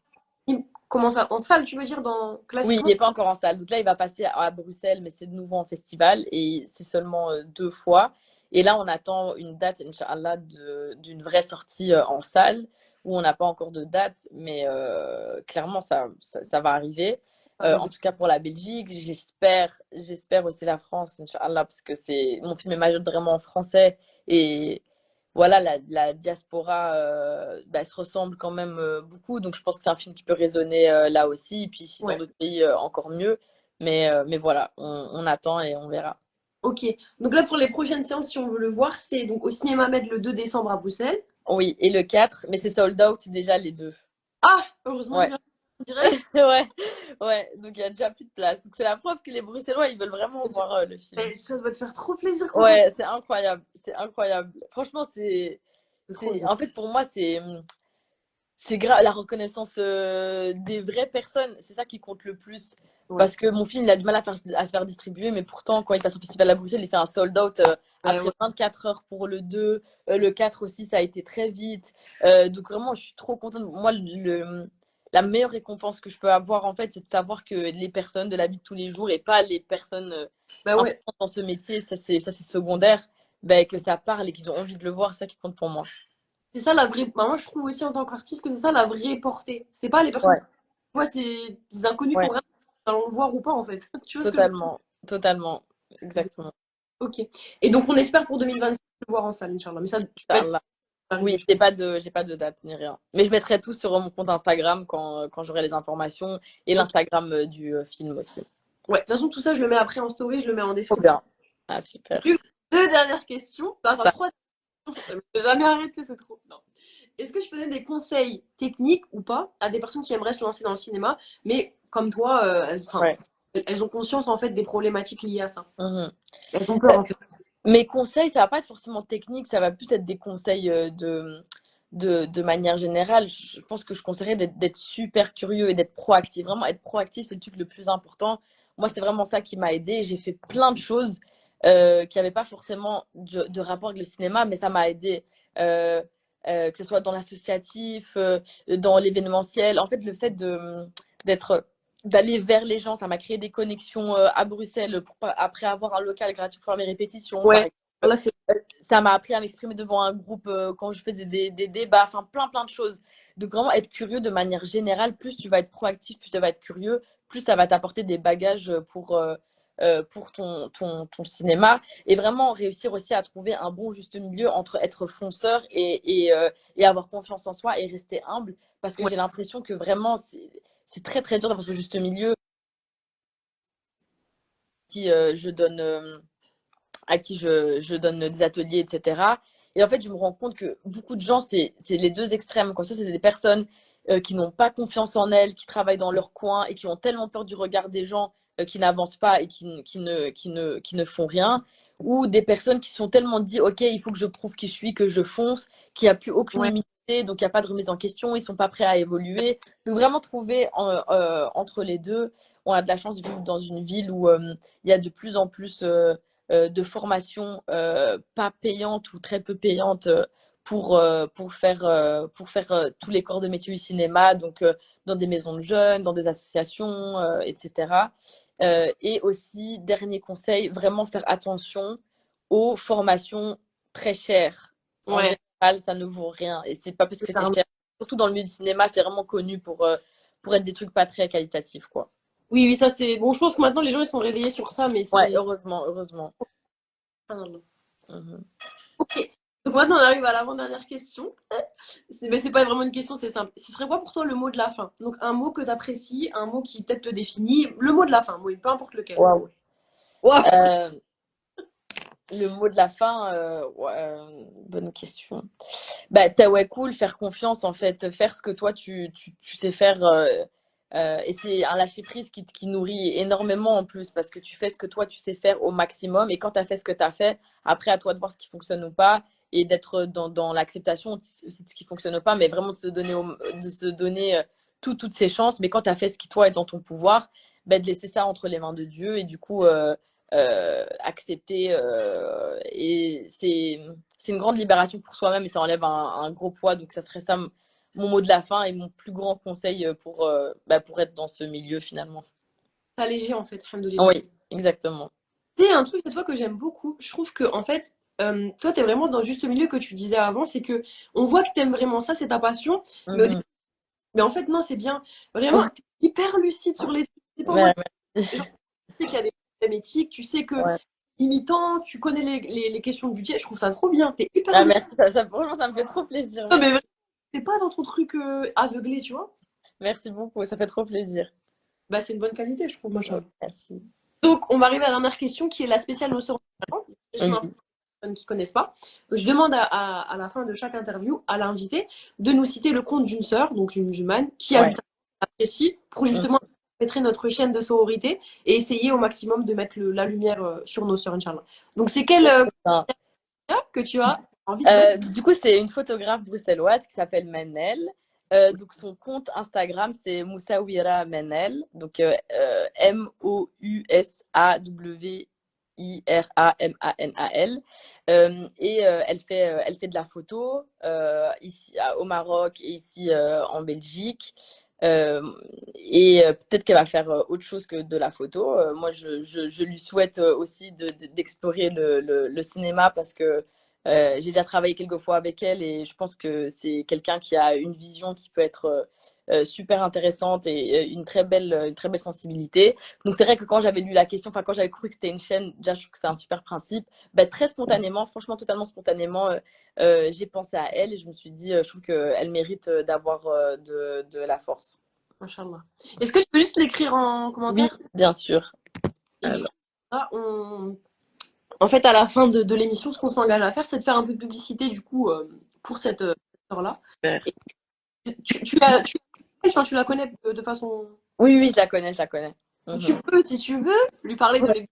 en. Comment ça? En salle, tu veux dire, Oui, il classiquement? n'est pas encore en salle. Donc là, il va passer à Bruxelles, mais c'est de nouveau en festival et c'est seulement 2 fois. Et là, on attend une date, Inch'Allah, d'une vraie sortie en salle où on n'a pas encore de date, mais clairement, ça va arriver. En Arrivé. tout cas pour la Belgique, j'espère aussi la France, Inch'Allah, parce que mon film est majoritairement en français et voilà, la diaspora bah, se ressemble quand même beaucoup. Donc, je pense que c'est un film qui peut résonner là aussi. Et puis, si dans Ouais. d'autres pays, encore mieux. Mais voilà, on attend et on verra. Ok. Donc là, pour les prochaines séances, si on veut le voir, c'est donc au Cinéma Med le 2 décembre à Bruxelles. Oui, et le 4, mais c'est sold out déjà les deux. Ah! Heureusement que Ouais, j'ai en direct. ouais, ouais. Donc, il y a déjà plus de place. Donc, c'est la preuve que les Bruxellois, ils veulent vraiment voir le film. Et ça doit te faire trop plaisir qu'on regarde. Ouais, c'est incroyable. C'est incroyable. Franchement, C'est trop bien. en fait, pour moi, c'est grave la reconnaissance des vraies personnes, c'est ça qui compte le plus. Ouais. Parce que mon film, il a du mal à se faire distribuer, mais pourtant, quand il passe au festival à Bruxelles, il fait un sold out après Ouais. 24 heures pour le 2. Le 4 aussi, ça a été très vite. Donc vraiment, je suis trop contente. Moi, la meilleure récompense que je peux avoir, en fait, c'est de savoir que les personnes de la vie de tous les jours et pas les personnes Bah ouais. importantes dans ce métier, ça c'est secondaire, ben, que ça parle et qu'ils ont envie de le voir, c'est ça qui compte pour moi. C'est ça la vraie. Bah, moi, je trouve aussi en tant qu'artiste que c'est ça la vraie portée. C'est pas les personnes. Ouais, Tu vois, c'est des inconnus qui ont ouais. rien. Allons le voir ou pas, en fait. Tu vois ce que je veux Totalement, totalement, dire? exactement. Ok. Et donc, on espère pour 2026 le voir en salle, Inch'Allah. Mais ça, tu peux être Inch'Allah. arrivé. Oui, j'ai pas de date ni rien. Mais je mettrai tout sur mon compte Instagram quand j'aurai les informations et Ok. l'Instagram du film aussi. Ouais. De toute façon, tout ça, je le mets après en story, je le mets en Trop description. bien. Ah, super. Plus deux dernières questions. Enfin, Ça. trois questions. Ça ne peut jamais arrêter, c'est trop. Non. Est-ce que je peux donner des conseils techniques ou pas à des personnes qui aimeraient se lancer dans le cinéma, mais comme toi, enfin, Ouais. elles ont conscience en fait des problématiques liées à ça. Mhm. Elles ont peur en fait. Mes conseils, ça va pas être forcément technique, ça va plus être des conseils de manière générale. Je pense que je conseillerais d'être super curieux et d'être proactif. Vraiment, être proactif, c'est le truc le plus important. Moi, c'est vraiment ça qui m'a aidé. J'ai fait plein de choses qui n'avaient pas forcément de rapport avec le cinéma, mais ça m'a aidé. Euh, que ce soit dans l'associatif, dans l'événementiel. En fait, le fait d'être d'aller vers les gens, ça m'a créé des connexions à Bruxelles après avoir un local gratuit pour faire mes répétitions, par Ouais, exemple. Là, c'est ça m'a appris à m'exprimer devant un groupe quand je faisais des débats, enfin plein de choses. Donc vraiment être curieux de manière générale, plus tu vas être proactif, plus ça va être curieux, plus ça va t'apporter des bagages pour ton cinéma. Et vraiment réussir aussi à trouver un bon juste milieu entre être fonceur et avoir confiance en soi et rester humble. Parce que ouais, j'ai l'impression que vraiment, c'est très dur d'avoir ce juste milieu qui je donne à qui je donne des ateliers, etc. Et en fait, je me rends compte que beaucoup de gens, c'est les deux extrêmes. Comme ça, c'est des personnes qui n'ont pas confiance en elles, qui travaillent dans leur coin et qui ont tellement peur du regard des gens qui n'avancent pas et qui ne font rien. Ou des personnes qui sont tellement dit, OK, il faut que je prouve qui je suis, que je fonce, qu'il n'y a plus aucune ouais. humilité, donc il n'y a pas de remise en question, ils ne sont pas prêts à évoluer. Donc vraiment trouver entre les deux. On a de la chance de vivre dans une ville où il y a de plus en plus de formation pas payante ou très peu payante pour faire tous les corps de métier du cinéma, donc dans des maisons de jeunes, dans des associations, etc. Et aussi, dernier conseil, vraiment faire attention aux formations très chères. En Ouais, général, ça ne vaut rien. Et c'est pas parce c'est que ça. c'est cher. Surtout dans le milieu du cinéma, c'est vraiment connu pour être des trucs pas très qualitatifs, quoi. Oui, oui, ça c'est. Bon, je pense que maintenant les gens ils sont réveillés sur ça, mais Ouais, c'est. heureusement, heureusement. Ah, non, non. Mhm. Ok. Donc maintenant on arrive à l'avant-dernière question. Mais c'est pas vraiment une question, c'est simple. Ce serait quoi pour toi le mot de la fin? Donc un mot que tu apprécies, un mot qui peut-être te définit, le mot de la fin, oui, peu importe lequel. Waouh. Wow. Euh, le mot de la fin, ouais, bonne question. Bah, ouais, cool, faire confiance en fait, faire ce que toi tu sais faire. Et c'est un lâcher prise qui nourrit énormément en plus parce que tu fais ce que toi tu sais faire au maximum. Et quand tu as fait ce que tu as fait, après à toi de voir ce qui fonctionne ou pas et d'être dans l'acceptation aussi de ce qui fonctionne ou pas, mais vraiment de se donner toutes ces chances. Mais quand tu as fait ce qui toi est dans ton pouvoir, bah, de laisser ça entre les mains de Dieu et du coup accepter. Et c'est une grande libération pour soi-même et ça enlève un gros poids. Donc, ça serait ça mon mot de la fin et mon plus grand conseil pour être dans ce milieu finalement. C'est léger en fait, alhamdoulilah. Oui, exactement. C'est un truc de toi que j'aime beaucoup. Je trouve que en fait, toi, t'es vraiment dans le juste milieu que tu disais avant, c'est que on voit que t'aimes vraiment ça, c'est ta passion, mais, Mhm. mais en fait, non, c'est bien. Vraiment, t'es hyper lucide sur les trucs. C'est pas en Ouais, mode, genre, tu sais qu'il y a des problèmes éthiques, tu sais que ouais. imitant, tu connais les questions de budget, je trouve ça trop bien. T'es hyper Ah, lucide. merci, franchement, ça me fait trop plaisir. Non, mais Merci. vraiment, t'es pas dans ton truc aveuglé, tu vois. Merci beaucoup, ça fait trop plaisir. Bah, c'est une bonne qualité, je trouve, machin. Merci. Donc, on va arriver à la dernière question qui est la spéciale notion. Question Oui. personnes qui connaissent pas. Je demande à la fin de chaque interview à l'invité de nous citer le compte d'une sœur, donc une musulmane, qui a vu Ouais. ça apprécie pour justement mettre notre chaîne de sororité et essayer au maximum de mettre la lumière sur nos sœurs, Inch'Allah. Donc, c'est quelle Enfin, que tu as envie de donner? du coup, c'est une photographe bruxelloise qui s'appelle Manel. Donc, son compte Instagram, c'est Moussawira Manel. Donc, Moussawiramanal. Elle fait de la photo ici au Maroc et ici en Belgique. Euh, Peut-être qu'elle va faire autre chose que de la photo. Moi, je lui souhaite aussi d'explorer le cinéma parce que j'ai déjà travaillé quelques fois avec elle et je pense que c'est quelqu'un qui a une vision qui peut être super intéressante et une très belle sensibilité. Donc c'est vrai que quand j'avais lu la question, enfin quand j'avais cru que c'était une chaîne, déjà je trouve que c'est un super principe. Bah, très spontanément, franchement totalement spontanément, j'ai pensé à elle et je me suis dit, je trouve qu'elle mérite d'avoir de la force. Inch'Allah. Est-ce que je peux juste l'écrire en Oui, commentaire? bien sûr. Et du Alors, coup, là, en fait, à la fin de l'émission, ce qu'on s'engage à faire, c'est de faire un peu de publicité du coup pour cette heure-là. super. Et tu la connais de façon. Oui, oui, je la connais, je la connais. Tu Mhm. peux, si tu veux, lui parler de l'émission,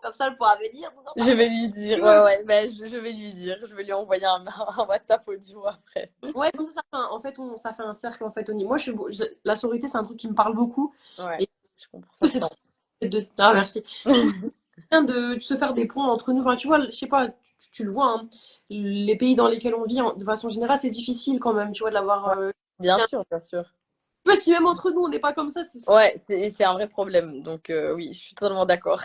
comme ça elle pourra venir nous en Je parler. vais lui dire, ouais, ouais, ben, je vais lui dire, je vais lui envoyer un WhatsApp audio après. Ouais, comme ça, en fait, ça fait un cercle. En fait, moi, la sororité, c'est un truc qui me parle beaucoup. Ouais, Et je comprends du ça. coup, ah, merci. Je trouve que c'est bien de se faire des ponts entre nous. Enfin, tu vois, je sais pas, tu le vois, hein, les pays dans lesquels on vit, de façon générale, c'est difficile quand même, tu vois, de l'avoir. Ouais, bien Bien. sûr, bien sûr. Tu vois, si même entre nous, on n'est pas comme ça, Ouais, c'est un vrai problème. Donc, oui, je suis totalement d'accord.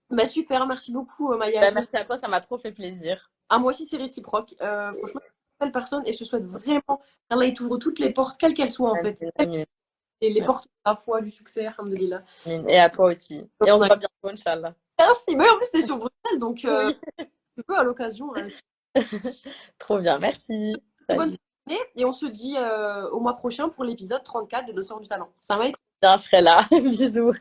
Bah, super, merci beaucoup, Maya. Bah, merci à toi, ça m'a trop fait plaisir. Ah, moi aussi, c'est réciproque. Franchement, belle personne et je te souhaite vraiment qu'Allah il t'ouvre toutes les portes, quelles qu'elles soient en fait. Amin, amin, Et les ouais, portes de la foi, du succès, alhamdoulilah. amin. Et à toi aussi. Et on se voit bientôt, Inch'Allah. Merci. Mais en plus, t'es sur Bruxelles, donc Oui. tu peux à l'occasion. Trop bien, merci. Bonne Salut. journée et on se dit au mois prochain pour l'épisode 34 de Nos Sœurs du Talent. Ça va être Bien, je serai là. Bisous.